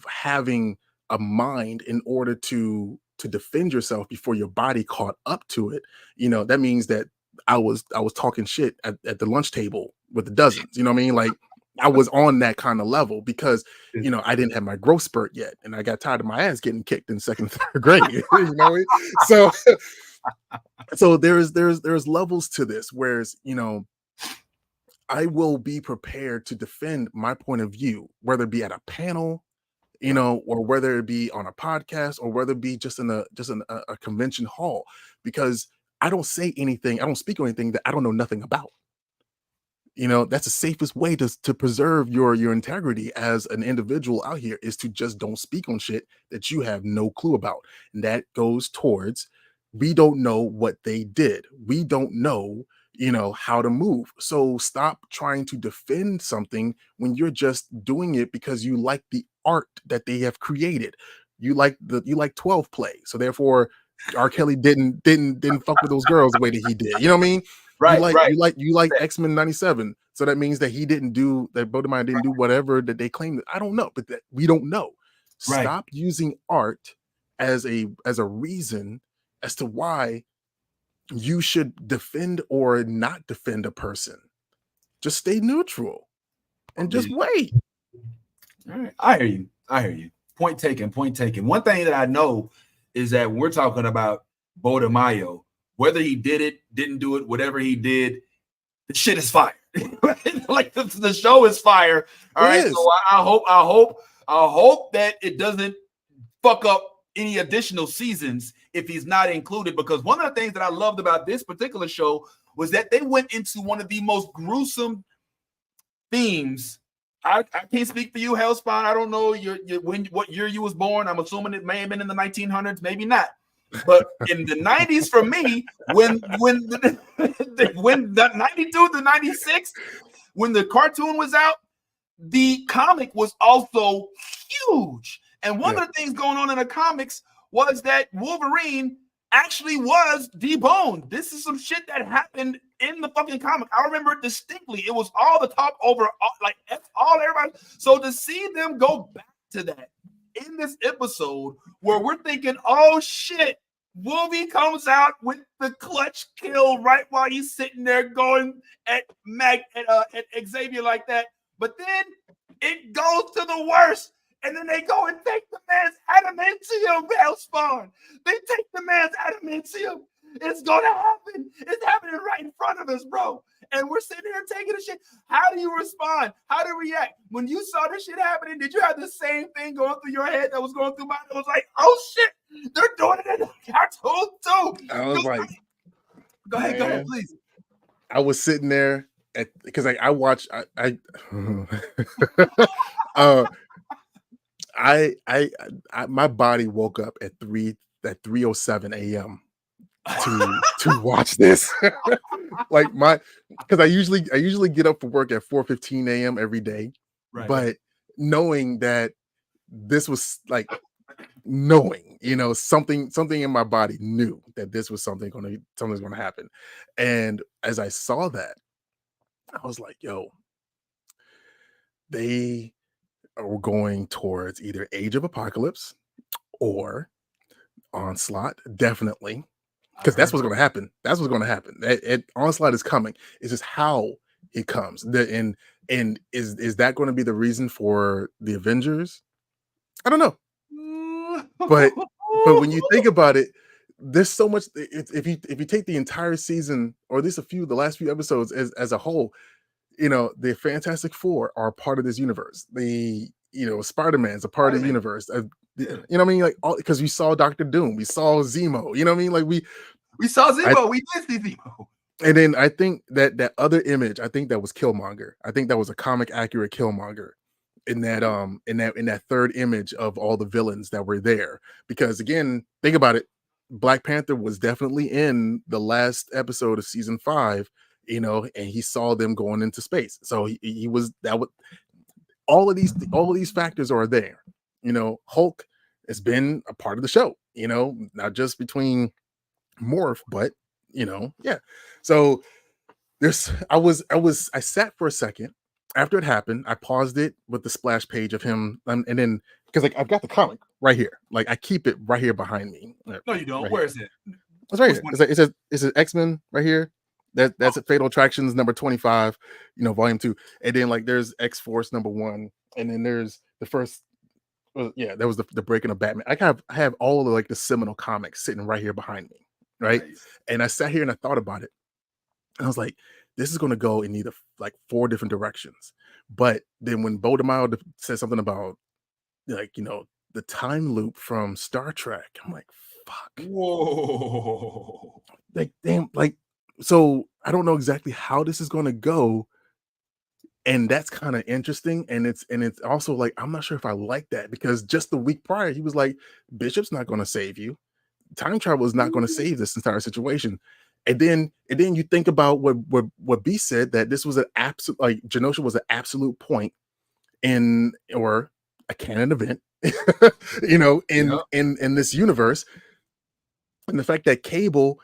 having a mind in order to defend yourself before your body caught up to it, you know, that means that I was talking shit at the lunch table with the dozens, you know what I mean? Like I was on that kind of level because, you know, I didn't have my growth spurt yet, and I got tired of my ass getting kicked in second and third grade. You know, so there's levels to this, whereas, you know, I will be prepared to defend my point of view, whether it be at a panel, you know, or whether it be on a podcast, or whether it be just in a convention hall, because I don't say anything, I don't speak on anything that I don't know nothing about. You know, that's the safest way to preserve your integrity as an individual out here, is to just don't speak on shit that you have no clue about. And that goes towards, we don't know what they did. We don't know, you know, how to move. So stop trying to defend something when you're just doing it because you like the art that they have created. You like 12 play. So therefore R. Kelly didn't fuck with those girls the way that he did. You know what I mean? You like X-Men 97. So that means that he didn't do that. Bodemire didn't do whatever that they claimed. I don't know, but that we don't know. Right. Stop using art as a reason as to why you should defend or not defend a person. Just stay neutral and just wait. All right. I hear you. Point taken. One thing that I know is that when we're talking about Bodemire, whether he did it, didn't do it, whatever he did, the shit is fire. Like the show is fire. All right. So I hope that it doesn't fuck up any additional seasons if he's not included, because one of the things that I loved about this particular show was that they went into one of the most gruesome themes. I can't speak for you, Hellspawn. I don't know what year you was born. I'm assuming it may have been in the 1900s, maybe not. But in the 90s, for me, when the 92 to 96, when the cartoon was out, the comic was also huge. And one of the things going on in the comics was that Wolverine actually was deboned. This is some shit that happened in the fucking comic. I remember it distinctly. It was all the talk over, like all everybody. So to see them go back to that in this episode where we're thinking, oh shit, Wolvie comes out with the clutch kill right while he's sitting there going at Xavier like that. But then it goes to the worst. And then they go and take the man's adamantium, Hellspawn. They take the man's adamantium. It's going to happen. It's happening right in front of us, bro. And we're sitting here taking the shit. How do you respond? How do you react? When you saw this shit happening, did you have the same thing going through your head that was going through mine? It was like, oh shit, they're doing it in the cartoon too. I was like, go ahead, please. I was sitting there because I watched my body woke up at 3:07 a.m. to watch this. Like because I usually get up for work at 4:15 a.m. every day. Right. But knowing that this was like you know, something in my body knew that this was something's gonna happen. And as I saw that, I was like, yo, they are going towards either Age of Apocalypse or Onslaught, definitely, because that's what's going to happen. That's what's going to happen. Onslaught is coming. It's just how it comes. And is that going to be the reason for the Avengers? I don't know. But when you think about it, there's so much. If you take the entire season, or at least the last few episodes as a whole, you know, the Fantastic Four are part of this universe. Spider-Man's a part of the universe. You know what I mean? Like, because we saw Doctor Doom, we saw Zemo. You know what I mean? Like we saw Zemo. We did see Zemo. And then I think that other image, I think that was Killmonger. I think that was a comic accurate Killmonger in that third image of all the villains that were there. Because again, think about it. Black Panther was definitely in the last episode of season 5. You know, and he saw them going into space. So he was all of these factors are there. You know, Hulk has been a part of the show. you know, not just between Morph, but you know, yeah. So I sat for a second after it happened. I paused it with the splash page of him, and then because like I've got the comic right here, like I keep it right here behind me. No, you don't. Right Where here. is it? It's right Which here. one? It's an X-Men right here. That's a Fatal Attractions number 25, you know, volume 2. And then like there's X-Force number 1, and then there's the first yeah, that was the breaking of Batman. I have all of like the seminal comics sitting right here behind me, right? Nice. And I sat here and I thought about it. And I was like, this is going to go in either like 4 different directions. But then when Bodemile said something about like, you know, the time loop from Star Trek, I'm like, fuck. Whoa. Like, damn, like, so I don't know exactly how this is going to go. And that's kind of interesting. And it's also like, I'm not sure if I like that, because just the week prior, he was like, Bishop's not going to save you. Time travel is not going to save this entire situation. And then you think about what B said, that this was an absolute, like Genosha was an absolute point in, or a canon event, you know, in this universe. And the fact that Cable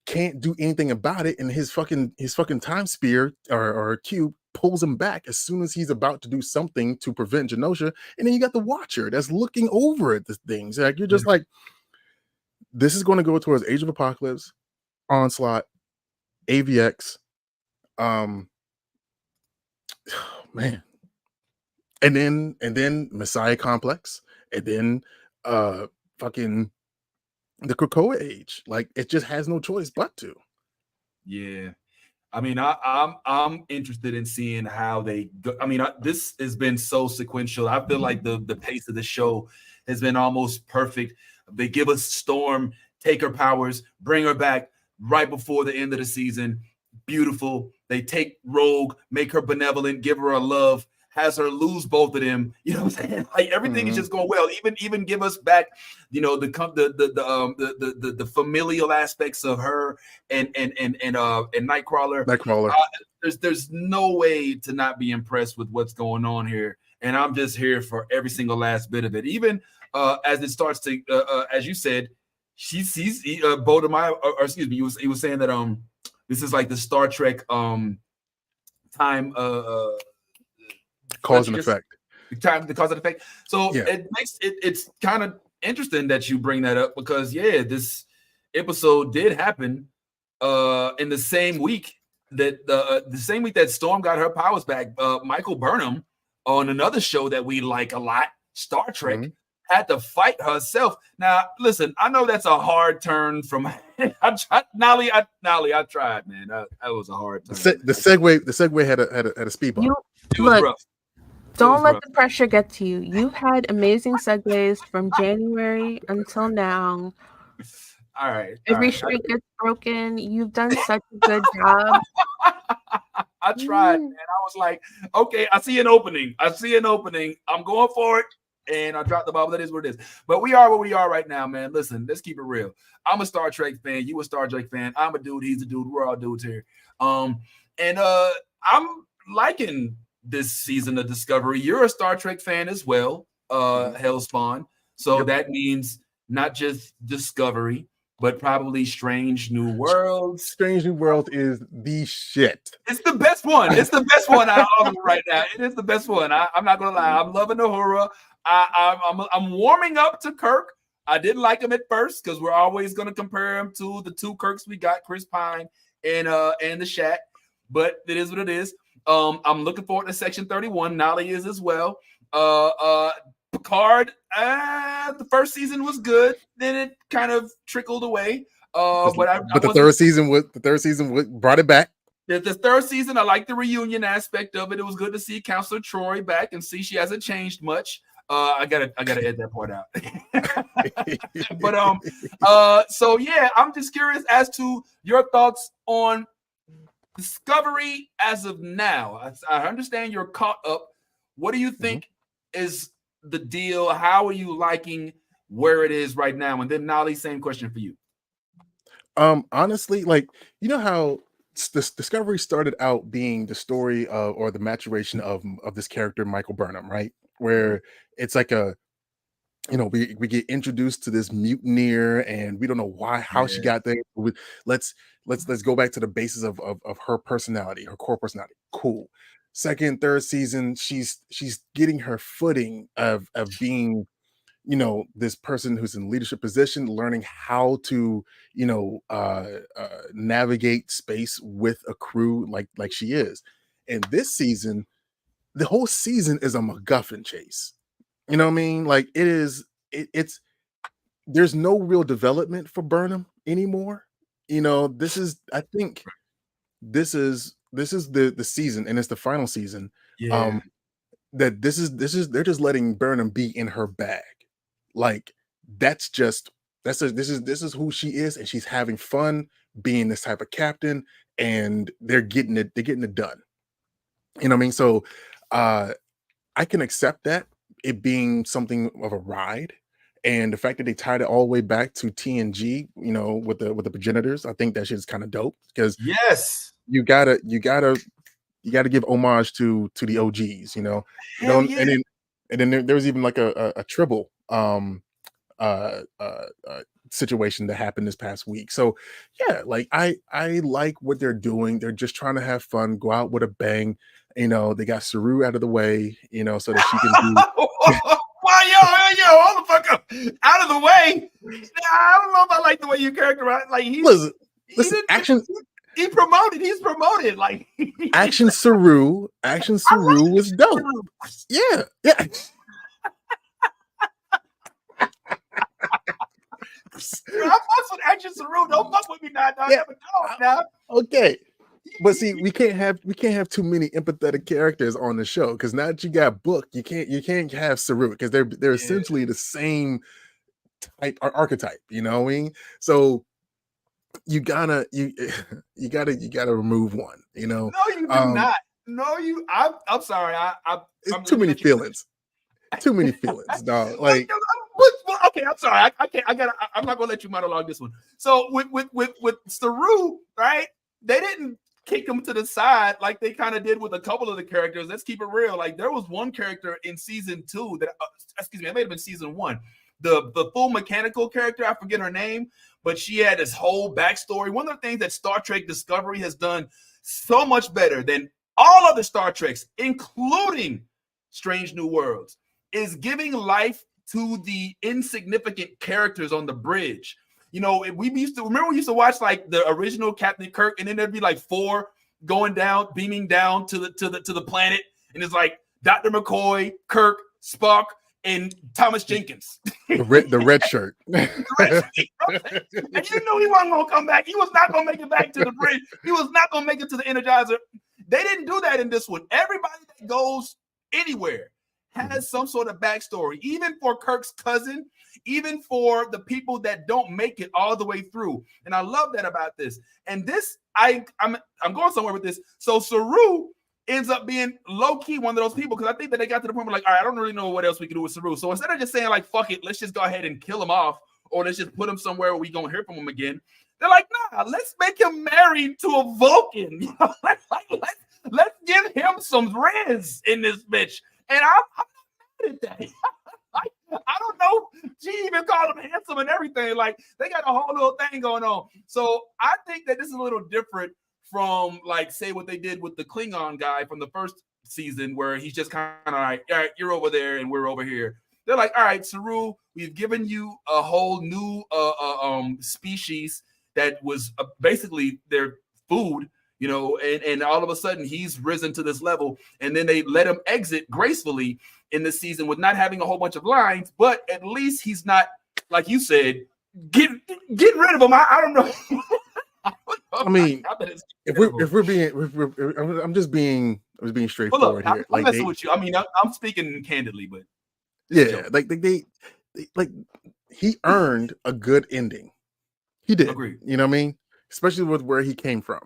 can't do anything about it, and his fucking time spear or cube pulls him back as soon as he's about to do something to prevent Genosha. And then you got the Watcher that's looking over at the things. Like you're just like, this is going to go towards Age of Apocalypse, Onslaught, AVX, man, and then Messiah Complex, and then fucking the Krakoa Age. Like it just has no choice but to. Yeah. I mean, I'm interested in seeing how they go. I mean, this has been so sequential. I feel like the pace of the show has been almost perfect. They give us Storm, take her powers, bring her back right before the end of the season. Beautiful. They take Rogue, make her benevolent, give her a love, has her lose both of them. You know what I'm saying? Like everything is just going well. Even give us back, you know, the familial aspects of her and Nightcrawler. There's no way to not be impressed with what's going on here, and I'm just here for every single last bit of it. Even as it starts to, as you said, she sees Bodemire, or excuse me, he was saying that this is like the Star Trek time cause and effect. The cause and effect. So it makes it's kind of interesting that you bring that up, because this episode did happen in the same week that Storm got her powers back. Michael Burnham on another show that we like a lot, Star Trek, had to fight herself. Now, listen, I know that's a hard turn from I tried, Nolly, I tried, man. That was a hard turn. The segue had a speed bump. It was rough. Don't let the pressure get to you. You've had amazing segues from January until now. All right. Every streak gets broken. You've done such a good job. I tried, man. I was like, okay, I see an opening. I'm going for it. And I dropped the ball. That is what it is. But we are where we are right now, man. Listen, let's keep it real. I'm a Star Trek fan. You a Star Trek fan. I'm a dude. He's a dude. We're all dudes here. And I'm liking this season of Discovery. You're a Star Trek fan as well, Hellspawn. So that means not just Discovery, but probably Strange New Worlds. Strange New World is the shit. It's the best one. It's the best one out of them right now. It is the best one. I'm not gonna lie. I'm loving Uhura. I'm warming up to Kirk. I didn't like him at first because we're always gonna compare him to the two Kirks we got, Chris Pine and the Shat. But it is what it is. I'm looking forward to Section 31. Nolly is as well. Picard, the first season was good. Then it kind of trickled away. The third season brought it back. The third season, I like the reunion aspect of it. It was good to see Counselor Troy back and see she hasn't changed much. I gotta edit that part out. But so yeah, I'm just curious as to your thoughts on Discovery as of now. I understand you're caught up. What do you think is the deal? How are you liking where it is right now? And then Nolly, same question for you. Honestly, like, you know how this Discovery started out being the story of, or the maturation of this character Michael Burnham, right? Where it's like you know, we get introduced to this mutineer, and we don't know how she Yeah. got there. Let's let's go back to the basis of her personality, her core personality. Cool. Second, third season, she's getting her footing of being, you know, this person who's in leadership position, learning how to, you know, navigate space with a crew like she is. And this season, the whole season is a MacGuffin chase. You know what I mean? Like it's there's no real development for Burnham anymore. You know, I think this is the season, and it's the final season. Yeah. Um, that they're just letting Burnham be in her bag. Like that's just this is who she is, and she's having fun being this type of captain, and they're getting it done. You know what I mean? So I can accept that, it being something of a ride, and the fact that they tied it all the way back to TNG, you know, with the progenitors. I think that shit's kind of dope, because Yes. you gotta give homage to the OGs, you know. You Hell know, yeah. and then there was even like a tribble uh, uh, uh, situation that happened this past week. So yeah, like I like what they're doing. They're just trying to have fun, go out with a bang. You know, they got Saru out of the way, you know, so that she can be. Why, yo, hold the fuck up. Out of the way. I don't know if I like the way you characterize. Like Listen, action. He's promoted. Like Action Saru was dope. Yeah. I'm fucks with Action Saru. Don't fuck with me now, dog. Yeah. Now. Okay. But see, we can't have too many empathetic characters on the show, because now that you got Book, you can't have Saru, because they're essentially the same type or archetype, you know what I mean? So you gotta remove one, you know. No, you do not. No, I'm sorry. I'm too many feelings. Too many feelings, dog. Like okay, I'm sorry. I'm not gonna let you monologue this one. So with Saru, right? They didn't kick him to the side like they kind of did with a couple of the characters. Let's keep it real. Like there was one character in season 2 that excuse me, it may have been season 1. The full mechanical character, I forget her name, but she had this whole backstory. One of the things that Star Trek Discovery has done so much better than all other Star Treks, including Strange New Worlds, is giving life to the insignificant characters on the bridge. You know, we used to watch like the original Captain Kirk, and then there'd be like 4 beaming down to the planet, and it's like Dr. McCoy, Kirk, Spock, and Thomas Jenkins. the red shirt. And you knew he wasn't gonna come back. He was not gonna make it back to the bridge. He was not gonna make it to the Energizer. They didn't do that in this one. Everybody that goes anywhere has some sort of backstory, even for Kirk's cousin, even for the people that don't make it all the way through. And I love that about this. And this, I'm going somewhere with this. So Saru ends up being low-key one of those people, because I think that they got to the point where like, all right, I don't really know what else we can do with Saru. So instead of just saying like, fuck it, let's just go ahead and kill him off, or let's just put him somewhere where we gonna hear from him again, they're like, nah, let's make him married to a Vulcan. You know, let's give him some riz in this bitch. And I'm not mad at that. I don't know. She even called him handsome and everything. Like they got a whole little thing going on. So I think that this is a little different from like say what they did with the Klingon guy from the first season, where he's just kind of like, all right, you're over there and we're over here. They're like, all right, Saru, we've given you a whole new species that was basically their food, you know, and all of a sudden he's risen to this level, and then they let him exit gracefully in the season with not having a whole bunch of lines, but at least he's not, like you said, get rid of him. I don't know. I mean, if we're being, I'm just being straightforward here. I'm messing with you. I mean, I'm speaking candidly, but yeah, like they like he earned a good ending. He did. Agreed. You know what I mean? Especially with where he came from.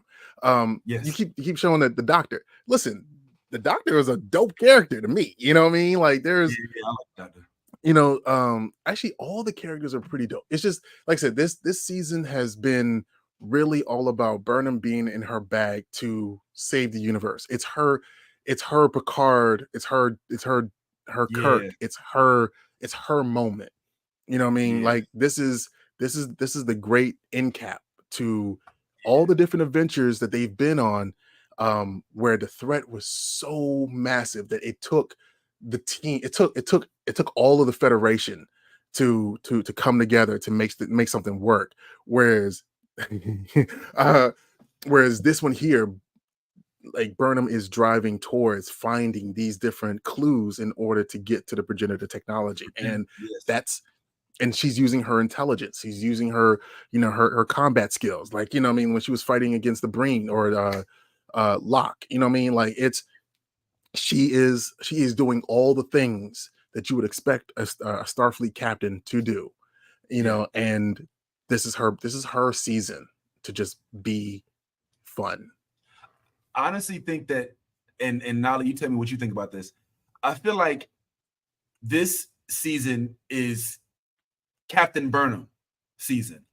Yes. You keep showing that the doctor. Listen, the doctor is a dope character to me. You know what I mean? Like there's, I like the doctor. You know, actually all the characters are pretty dope. It's just like I said, this season has been really all about Burnham being in her bag to save the universe. It's her Picard. It's her Kirk. It's her it's her moment. You know what I mean? Yeah. Like this is the great end cap to all the different adventures that they've been on, where the threat was so massive that it took the team, it took all of the Federation to come together to make something work. Whereas whereas this one here, like Burnham is driving towards finding these different clues in order to get to the progenitor technology, and and she's using her intelligence. She's using her, her combat skills. Like, you know what I mean? When she was fighting against the Breen or Locke, you know what I mean? Like she is doing all the things that you would expect a Starfleet captain to do, and this is her season to just be fun. I honestly think that, and Nala, you tell me what you think about this. I feel like this season is Captain Burnham season.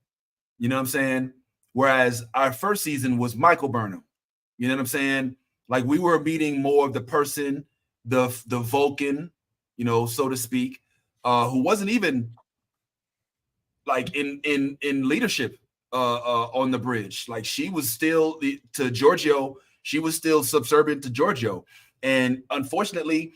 You know what I'm saying? Whereas our first season was Michael Burnham. You know what I'm saying? Like we were meeting more of the person, the Vulcan, so to speak, who wasn't even like in leadership on the bridge. Like she was still to Giorgio. She was still subservient to Giorgio. And unfortunately,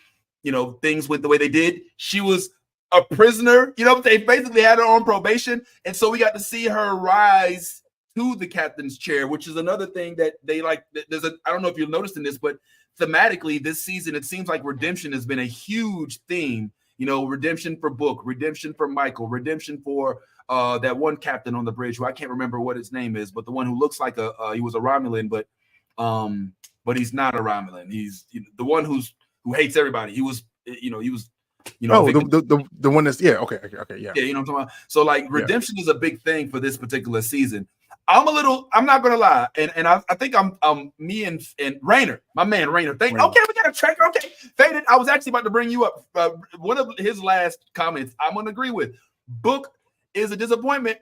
things went the way they did. She was a prisoner. They basically had her on probation. And so we got to see her rise to the captain's chair, which is another thing that they like. I don't know if you've noticed in this, but thematically this season, it seems like redemption has been a huge theme. Redemption for Book, redemption for Michael, redemption for that one captain on the bridge who I can't remember what his name is, but the one who looks like he was a Romulan, but he's not a Romulan. He's the one who hates everybody. He was the one that's okay, yeah. Yeah, you know what I'm talking about? So like redemption is a big thing for this particular season. I'm not gonna lie, and I think I'm me and Rainer, my man Rainer. Okay, we got a tracker. Okay, Faded. I was actually about to bring you up. One of his last comments I'm gonna agree with. Book is a disappointment,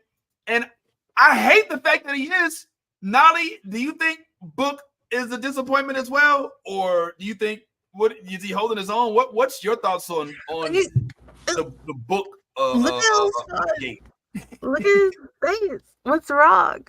and I hate the fact that he is. Nolly, do you think Book is a disappointment as well, or do you think what is he holding his own? What's your thoughts on the Book? Look at his face. What's wrong?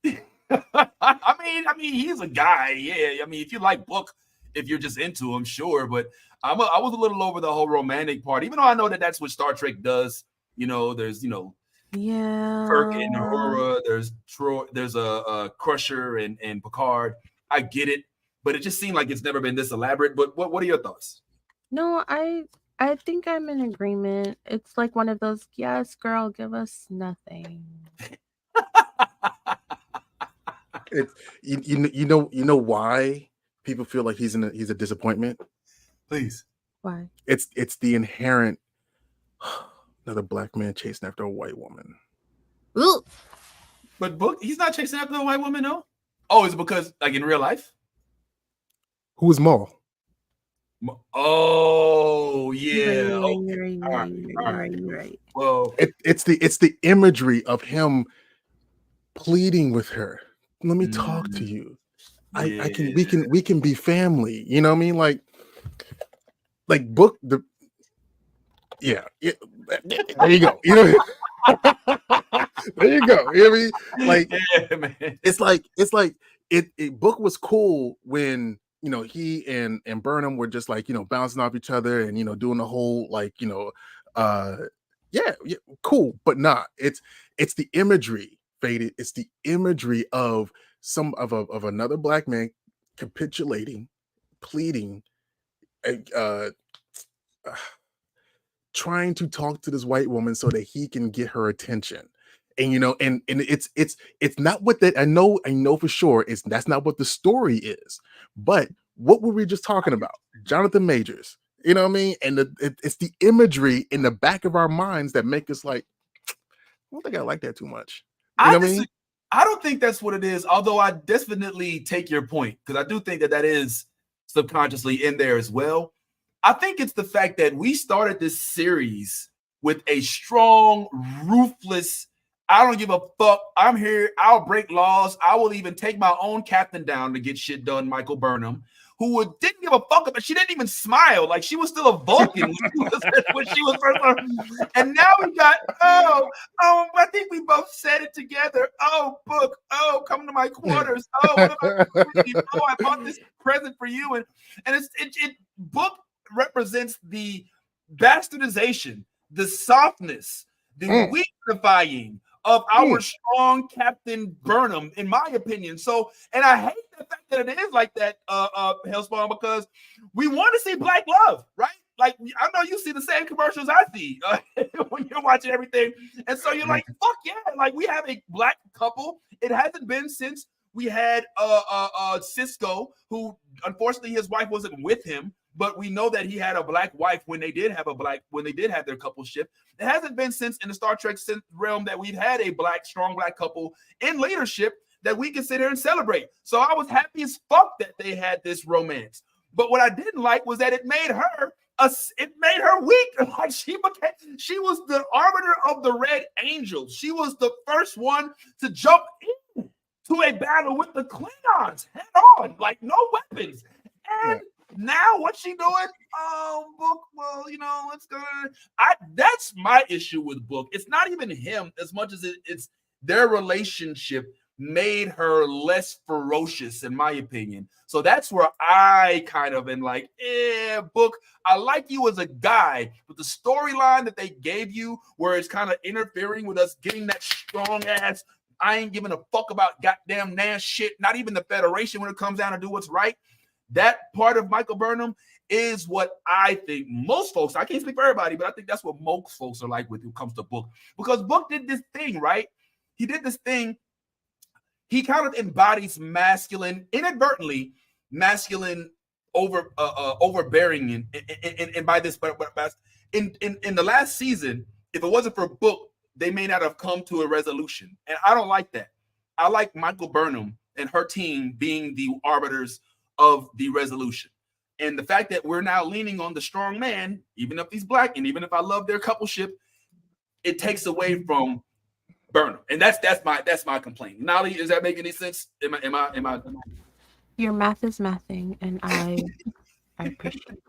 I mean, he's a guy. Yeah. I mean, if you like Book, if you're just into him, sure. But I was a little over the whole romantic part, even though I know that that's what Star Trek does. There's Kirk and Uhura. There's Troy. There's a Crusher and Picard. I get it, but it just seemed like it's never been this elaborate. But what are your thoughts? No, I think I'm in agreement. It's like one of those, yes, girl, give us nothing. It's you know why people feel like he's a disappointment? Please. Why? It's the inherent another black man chasing after a white woman. Ooh. But Book, he's not chasing after a white woman, no? Oh, is it because like in real life? Who is Maul? Oh yeah. You're right. Well, it's the imagery of him pleading with her. Let me talk to you. I can we can be family. You know what I mean? Like Book the there you go. There you go. You know what I mean? Like man. it's like it Book was cool when he and Burnham were just like bouncing off each other and doing the whole like cool, but not. It's the imagery, Faded. It's the imagery of of another black man capitulating, pleading, trying to talk to this white woman so that he can get her attention. And and it's not what that I know for sure that's not what the story is. But what were we just talking about? Jonathan Majors, you know what I mean? And it's the imagery in the back of our minds that make us like, I don't think I like that too much. You know what I mean? I don't think that's what it is, although I definitely take your point, because I do think that is subconsciously in there as well. I think it's the fact that we started this series with a strong, ruthless, I don't give a fuck, I'm here, I'll break laws, I will even take my own captain down to get shit done, Michael Burnham, didn't give a fuck about. She didn't even smile. Like she was still a Vulcan when she was first on. And now we got I think we both said it together. Oh, Book. Oh, come to my quarters. Oh, what about oh, I bought this present for you. And it Book represents the bastardization, the softness, the weakenifying of our strong Captain Burnham, in my opinion. So, and I hate the fact that it is like that, Hellspawn, because we want to see black love, right? Like, I know you see the same commercials I see when you're watching everything. And so you're like, fuck yeah, like we have a black couple. It hasn't been since we had Cisco, who unfortunately his wife wasn't with him, but we know that he had a black wife when they did have their coupleship. It hasn't been since in the Star Trek realm that we've had a strong black couple in leadership that we can sit here and celebrate. So I was happy as fuck that they had this romance. But what I didn't like was that it made her weak. Like she was the arbiter of the Red Angels. She was the first one to jump in to a battle with the Klingons head on, like no weapons. And now what's she doing? Book. Well, let's go. That's my issue with Book. It's not even him as much as it's their relationship made her less ferocious, in my opinion. So that's where I kind of am like, Book, I like you as a guy, but the storyline that they gave you, where it's kind of interfering with us getting that strong ass, I ain't giving a fuck about goddamn Nash shit, not even the Federation when it comes down to do what's right. That part of Michael Burnham is what I think most folks, I can't speak for everybody, but I think that's what most folks are like when it comes to Book. Because Book did this thing, right? He did this thing. He kind of embodies inadvertently masculine overbearing. And by this, but in the last season, if it wasn't for Book, they may not have come to a resolution. And I don't like that. I like Michael Burnham and her team being the arbiters of the resolution. And the fact that we're now leaning on the strong man, even if he's black, and even if I love their coupleship, it takes away from Burnham. And that's my complaint. Nolly, does that make any sense? Am I? Your math is mathing, and I appreciate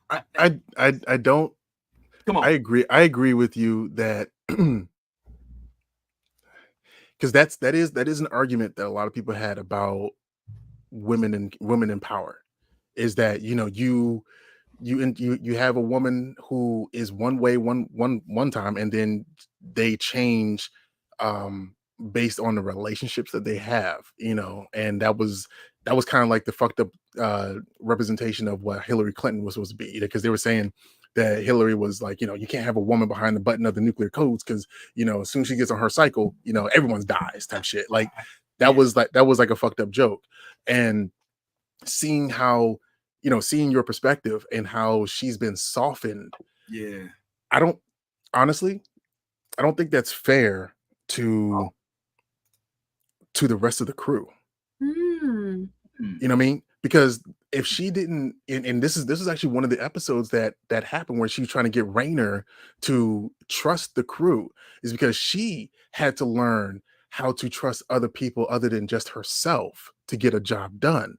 it. I don't. Come on. I agree with you that because that is an argument that a lot of people had about women in power, is that you have a woman who is one way one time, and then they change based on the relationships that they have, and that was kind of like the fucked up representation of what Hillary Clinton was supposed to be, because they were saying that Hillary was like, you can't have a woman behind the button of the nuclear codes because as soon as she gets on her cycle, everyone dies type shit. Like that was like a fucked up joke. And seeing how, seeing your perspective and how she's been softened. Yeah. I don't think that's fair to the rest of the crew. You know what I mean? Because if she didn't, and this is actually one of the episodes that happened where she was trying to get Raynor to trust the crew, is because she had to learn how to trust other people other than just herself to get a job done.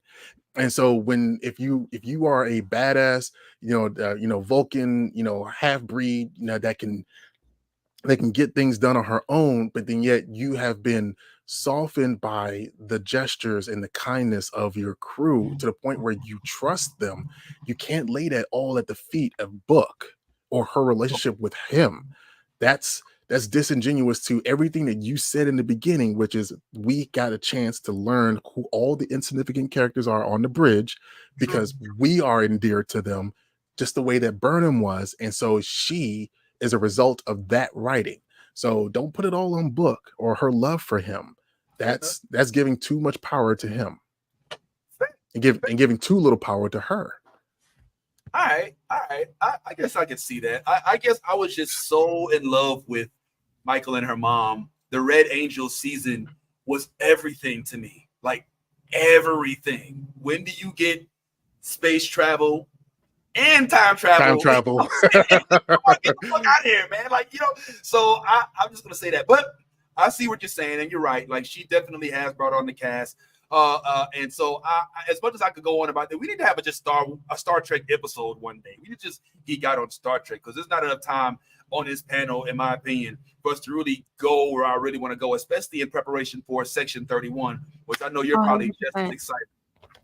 And so if you are a badass, Vulcan, half breed, that can get things done on her own, but then yet you have been softened by the gestures and the kindness of your crew to the point where you trust them. You can't lay that all at the feet of Book or her relationship with him. That's disingenuous to everything that you said in the beginning, which is we got a chance to learn who all the insignificant characters are on the bridge because we are endeared to them just the way that Burnham was. And so she is a result of that writing. So don't put it all on Book or her love for him. That's giving too much power to him and giving too little power to her. All right. I guess I can see that. I guess I was just so in love with Michael and her mom. The Red Angel season was everything to me. Like everything. When do you get space travel and time travel? Time travel. Get the fuck out of here, man. So I'm just gonna say that. But I see what you're saying, and you're right. Like she definitely has brought on the cast. And so as much as I could go on about that, we need to have a Star Trek episode one day. We need to just geek out on Star Trek because there's not enough time on this panel, in my opinion, for us to really go where I really want to go, especially in preparation for Section 31, which I know you're probably just as excited.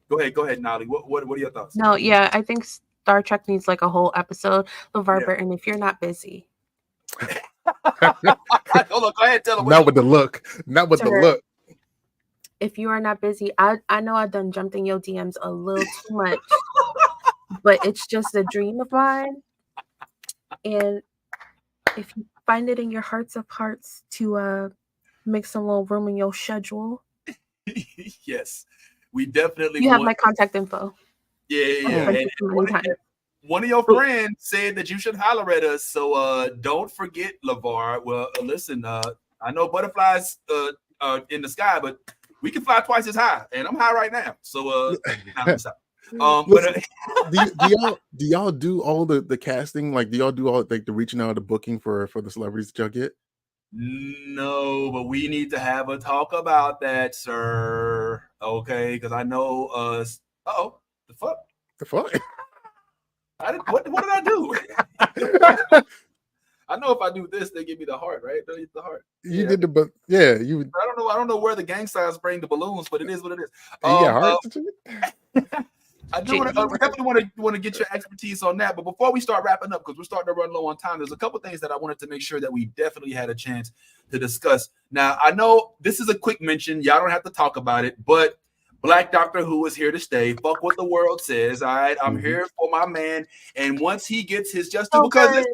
Go ahead, Nolly. What are your thoughts? No, yeah, I think Star Trek needs like a whole episode. LeVar Burton, if you're not busy. Hold on, go ahead, tell them. Not with the look. Not with the look. If you are not busy, I know I've done jumped in your DMs a little too much, but it's just a dream of mine. And if you find it in your hearts of hearts to make some little room in your schedule. Yes, we definitely. You have my contact info. Yeah. And one of your friends said that you should holler at us. So don't forget, LeVar. Well, listen, I know butterflies in the sky, but we can fly twice as high, and I'm high right now. So listen, do y'all do all the casting? Like, do y'all do all like the reaching out, the booking for the celebrities that y'all get? No, but we need to have a talk about that, sir. Okay, because I know the fuck. What did I do? I know if I do this, they give me the heart, right? They the heart. You did you. I don't know where the gang signs bring the balloons, but it is what it is. I do definitely want to get your expertise on that. But before we start wrapping up, because we're starting to run low on time, there's a couple things that I wanted to make sure that we definitely had a chance to discuss. Now, I know this is a quick mention. Y'all don't have to talk about it, but Black Doctor Who is here to stay. Fuck what the world says. All right, I'm here for my man. And once he gets his justice, because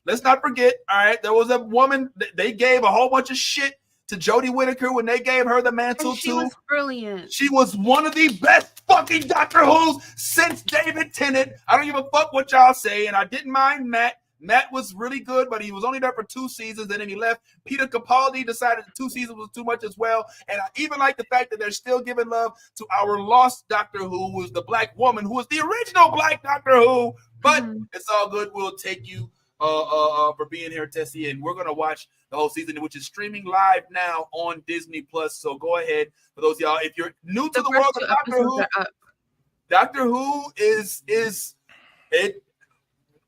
let's not forget, all right, there was a woman, they gave a whole bunch of shit to Jodie Whittaker when they gave her the mantle and she was brilliant. She was one of the best fucking Doctor Who's since David Tennant. I don't give a fuck what y'all say, and I didn't mind Matt. Matt was really good, but he was only there for 2 seasons, and then he left. Peter Capaldi decided 2 seasons was too much as well, and I even like the fact that they're still giving love to our lost Doctor Who was the black woman who was the original Black Doctor Who, but it's all good. We'll take you for being here, Tessie, and we're gonna watch the whole season, which is streaming live now on Disney Plus. So go ahead, for those of y'all, if you're new to the world of Doctor Who is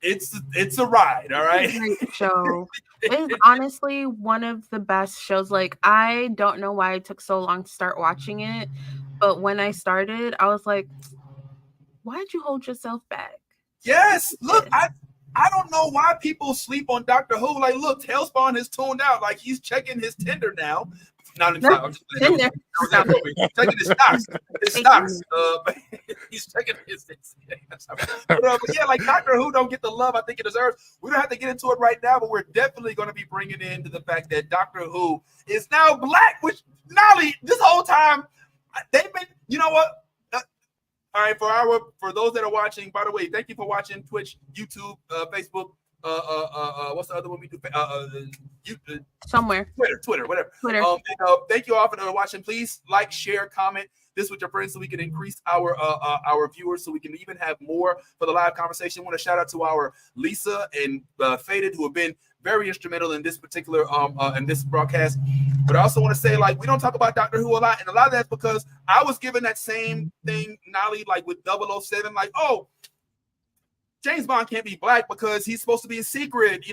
it's a ride, all right. It's a great show. It's honestly one of the best shows. Like, I don't know why it took so long to start watching it, but when I started, I was like, why'd you hold yourself back? Yes, look, I don't know why people sleep on Doctor Who. Like, look, Hellspawn is tuned out. Like, he's checking his Tinder now. Checking his stocks. He's checking his. But yeah, like Doctor Who don't get the love I think it deserves. We don't have to get into it right now, but we're definitely going to be bringing into the fact that Doctor Who is now black. Which Nolly, this whole time they've been. You know what? All right, for those that are watching, by the way, thank you for watching Twitch, YouTube, Facebook. What's the other one we do? YouTube, somewhere. Twitter, whatever. Twitter. Thank you all for watching. Please like, share, comment this with your friends so we can increase our viewers, so we can even have more for the live conversation. I want to shout out to our Lisa and Faded, who have been very instrumental in this particular in this broadcast. But I also want to say, like, we don't talk about Doctor Who a lot, and a lot of that's because I was given that same thing, Nolly, like with 007, like, oh, James Bond can't be black because he's supposed to be a secret, they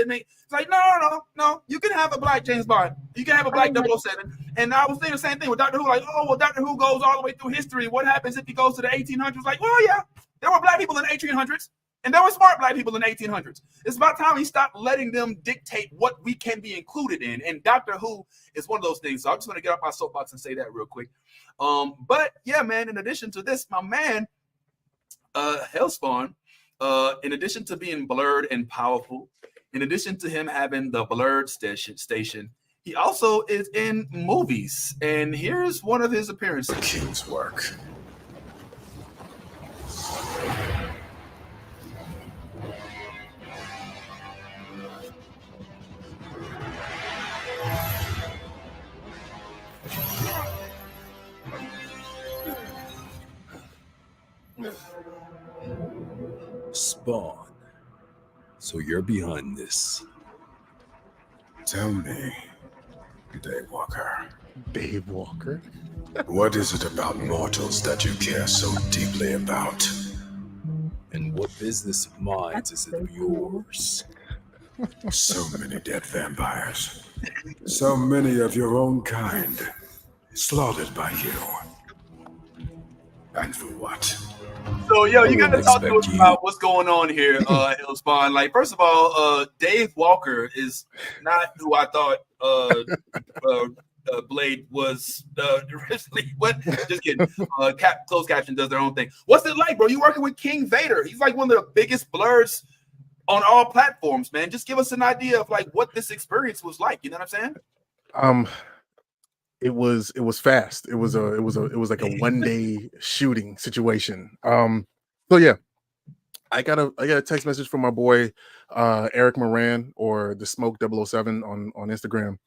make it's like no. You can have a black James Bond, you can have a black 007, and I was saying the same thing with Doctor Who. Like, oh well, Doctor Who goes all the way through history. What happens if he goes to the 1800s? Like, well, yeah, there were black people in the 1800s, and there were smart black people in the 1800s. It's about time we stop letting them dictate what we can be included in, and Doctor Who is one of those things. So I'm just going to get off my soapbox and say that real quick. But yeah, man. In addition to this, my man. Hellspawn, in addition to being blurred and powerful, in addition to him having the blurred station, he also is in movies. And here's one of his appearances. King's work. Spawn. So you're behind this. Tell me, Dave Walker. Dave Walker? What is it about mortals that you care so deeply about? And what business of mine is it of yours? So many dead vampires. So many of your own kind. Slaughtered by you. And for what? So, yo, I you gotta wouldn't talk to us expect you. about what's going on here, Hellspawn. Like, first of all, Dave Walker is not who I thought Blade was originally. What? Just kidding. Closed caption does their own thing. What's it like, bro? You working with King Vader? He's like one of the biggest blurs on all platforms, man. Just give us an idea of like what this experience was like. You know what I'm saying? It was fast. It was like a 1-day shooting situation. So yeah, I got a text message from my boy Eric Moran, or the Smoke 007 on Instagram,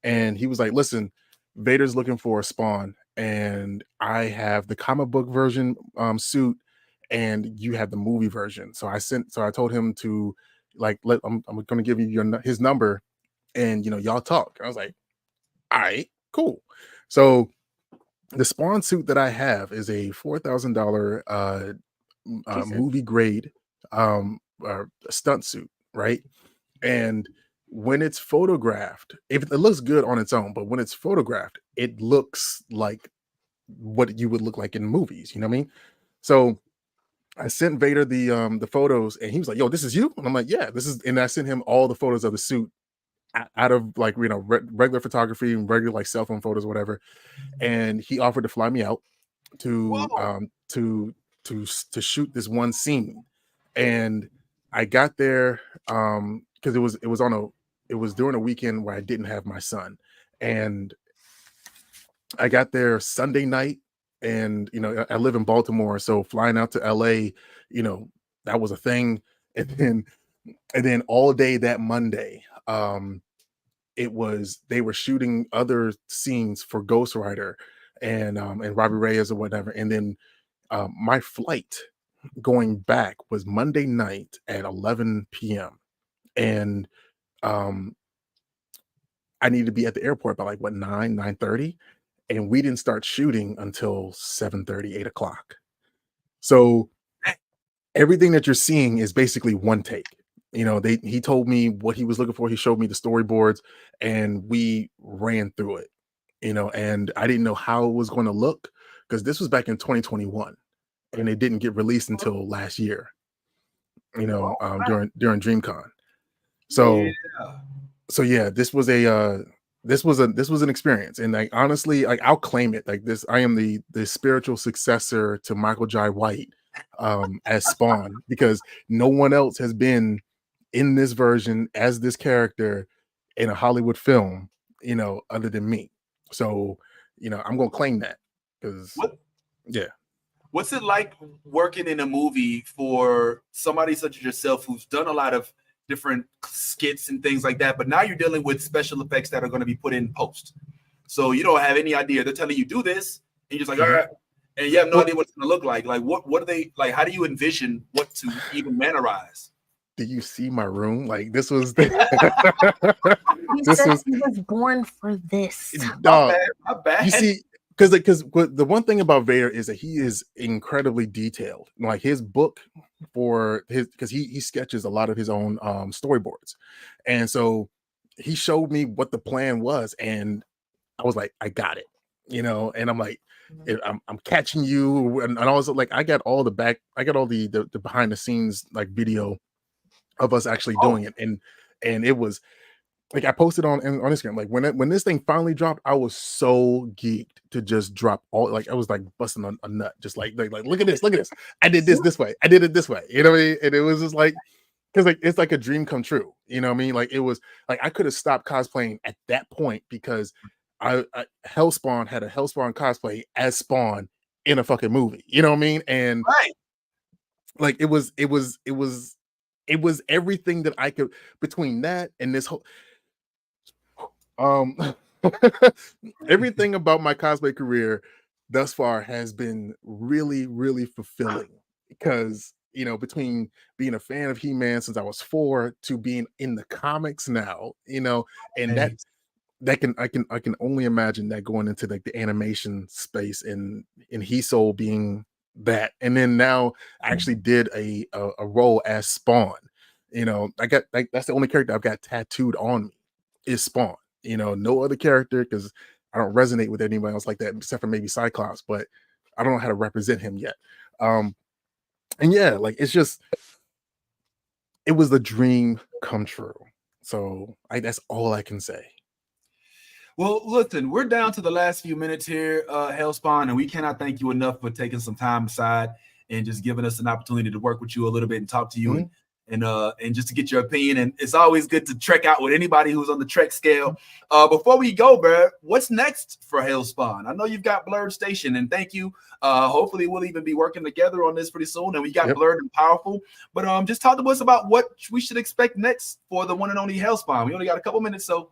and he was like, listen, Vader's looking for a Spawn, and I have the comic book version suit, and you have the movie version. So I told him to like I'm gonna give you his number, and y'all talk. I was like, all right, cool. So the Spawn suit that I have is a $4,000 movie grade stunt suit, right? And when it's photographed, if it looks good on its own, but when it's photographed, it looks like what you would look like in movies. You know what I mean? So I sent Vader the photos, and he was like, "Yo, this is you," and I'm like, "Yeah, this is." And I sent him all the photos of the suit out of like regular photography and regular like cell phone photos, whatever. And he offered to fly me out to to shoot this one scene. And I got there because it was during a weekend where I didn't have my son, and I got there Sunday night. And I live in Baltimore, so flying out to LA, that was a thing. And then all day that Monday, they were shooting other scenes for Ghost Rider and Robbie Reyes or whatever. And then my flight going back was Monday night at 11 p.m. And I needed to be at the airport by like 9:30, and we didn't start shooting until 7:30, 8 o'clock. So everything that you're seeing is basically one take. He told me what he was looking for. He showed me the storyboards, and we ran through it. And I didn't know how it was going to look because this was back in 2021, and it didn't get released until last year. During DreamCon. So yeah, this was an experience, and like honestly, like I'll claim it. Like this, I am the spiritual successor to Michael Jai White as Spawn, because no one else has been in this version as this character in a Hollywood film, other than me. So, I'm gonna claim that because What's it like working in a movie for somebody such as yourself who's done a lot of different skits and things like that, but now you're dealing with special effects that are going to be put in post, so you don't have any idea. They're telling you do this, and you're just like, all right, and you have no idea what it's going to look like. Like what are they like? How do you envision what to even mannerize? Do you see my room? Like this was He was born for this. My bad. You see, because the one thing about Vader is that he is incredibly detailed. Like his book because he sketches a lot of his own storyboards, and so he showed me what the plan was, and I was like, I got it, and I'm like, I'm catching you, and I was like, I got all the behind the scenes like video of us actually doing it, and it was like I posted on Instagram, like when this thing finally dropped, I was so geeked to just drop all, like I was like busting a nut, just like look at this, I did this way, I did it this way, you know what I mean? And it was just like, because like it's like a dream come true, you know what I mean? Like it was like I could have stopped cosplaying at that point because Hellspawn had a Hellspawn cosplay as Spawn in a fucking movie, you know what I mean? And like it was everything that I could, between that and this whole everything about my cosplay career thus far has been really, really fulfilling, because between being a fan of He-Man since I was 4 to being in the comics now, and I can only imagine that going into like the animation space and Hiso being that, and then now I actually did a role as Spawn. You know, I got like that's the only character I've got tattooed on me is Spawn. You know, no other character because I don't resonate with anyone else like that except for maybe Cyclops, but I don't know how to represent him yet. And yeah, like it's just it was the dream come true. So that's all I can say. Well, listen, we're down to the last few minutes here, Hellspawn, and we cannot thank you enough for taking some time aside and just giving us an opportunity to work with you a little bit and talk to you and just to get your opinion. And it's always good to trek out with anybody who's on the trek scale. Before we go, bro, what's next for Hellspawn? I know you've got Blurred Station, and thank you. Hopefully, we'll even be working together on this pretty soon. And we got Blurred and Powerful. But just talk to us about what we should expect next for the one and only Hellspawn. We only got a couple minutes, so.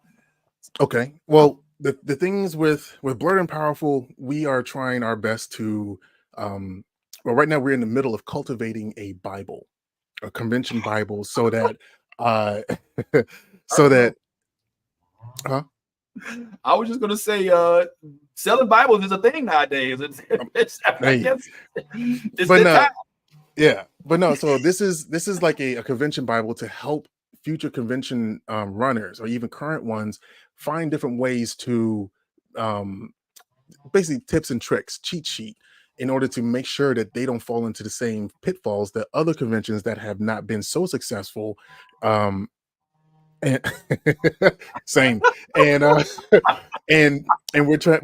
Okay. Well, the things with Blurred and Powerful, we are trying our best to well, right now we're in the middle of cultivating a Bible, a convention Bible, so that so that I was just gonna say selling Bibles is a thing nowadays. It's but no, yeah, but no, so this is like a convention Bible to help future convention runners or even current ones find different ways to basically tips and tricks, cheat sheet, in order to make sure that they don't fall into the same pitfalls that other conventions that have not been so successful and same and we're trying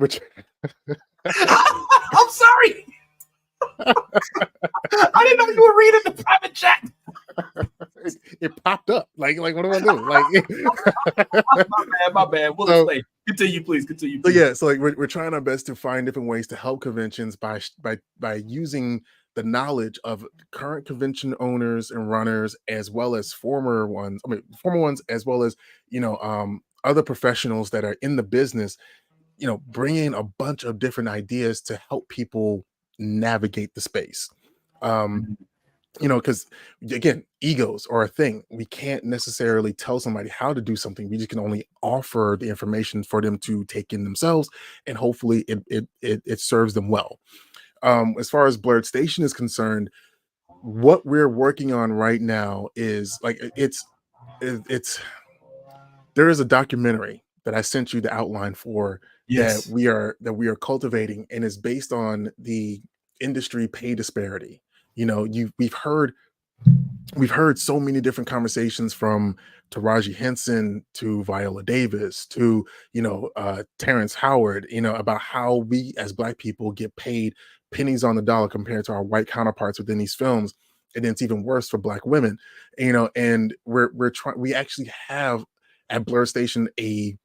I'm sorry. I didn't know you were reading the private chat. It popped up. Like what do I do? Like my bad. We'll explain. Continue, please. Continue. So yeah, so like we're trying our best to find different ways to help conventions by using the knowledge of current convention owners and runners, as well as former ones. As well as other professionals that are in the business. Bringing a bunch of different ideas to help people navigate the space. Because again, egos are a thing. We can't necessarily tell somebody how to do something. We just can only offer the information for them to take in themselves, and hopefully it serves them well. As far as Blurred Station is concerned, what we're working on right now is like there is a documentary that I sent you the outline for. Yes. that we are cultivating, and is based on the industry pay disparity. We've heard so many different conversations from Taraji Henson to Viola Davis to Terrence Howard, about how we as Black people get paid pennies on the dollar compared to our white counterparts within these films, and then it's even worse for Black women. And we actually have at Blurred Station a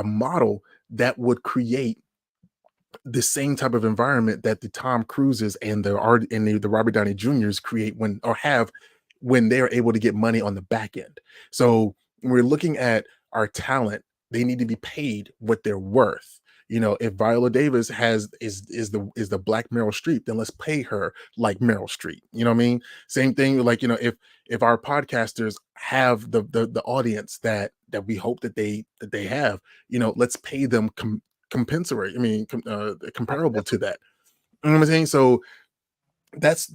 model that would create the same type of environment that the Tom Cruises and the Robert Downey Jr.'s create when they're able to get money on the back end. So when we're looking at our talent, they need to be paid what they're worth. If Viola Davis is the Black Meryl Streep, then let's pay her like Meryl Streep. You know what I mean? Same thing, like if our podcasters have the audience that we hope that they have, let's pay them compensatory. I mean, comparable to that. You know what I'm saying? So that's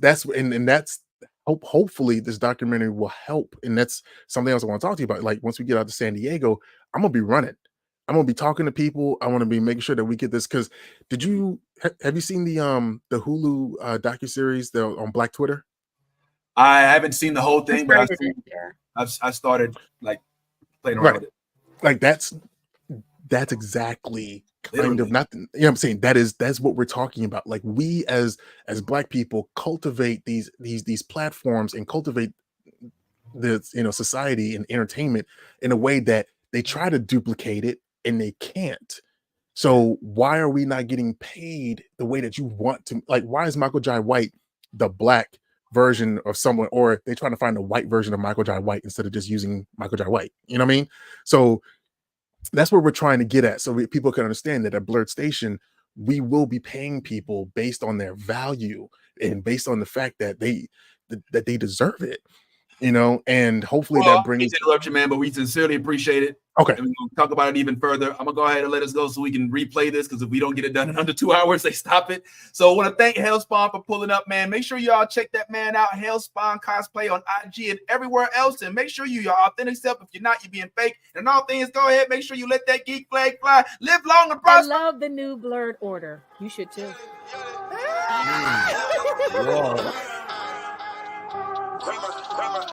hopefully this documentary will help, and that's something else I want to talk to you about. Like once we get out to San Diego, I'm gonna be running. I'm gonna be talking to people. I want to be making sure that we get this. Because have you seen the Hulu docuseries on Black Twitter? I haven't seen the whole thing, but I've started like playing around with it. Like that's exactly kind of nothing. What I'm saying? That's what we're talking about. Like we as Black people cultivate these platforms and cultivate the society and entertainment in a way that they try to duplicate it and they can't. So why are we not getting paid the way that you want to? Like, why is Michael Jai White the Black version of someone, or they trying to find a white version of Michael Jai White instead of just using Michael Jai White? You know what I mean? So that's what we're trying to get at, so people can understand that at Blurred Station, we will be paying people based on their value and based on the fact that they deserve it. you know, and hopefully Well, that brings. I hate to interrupt you, man, but we sincerely appreciate it. Okay. And we're going to talk about it even further. I'm going to go ahead and let us go so we can replay this, because if we don't get it done in under 2 hours, they stop it. So I want to thank Hellspawn for pulling up, man. Make sure y'all check that man out, Hellspawn Cosplay on IG and everywhere else. And make sure your authentic self. If you're not, you're being fake. And all things, go ahead. Make sure you let that geek flag fly. Live long and I prosper. love the new blurred order. You should too. Whoa.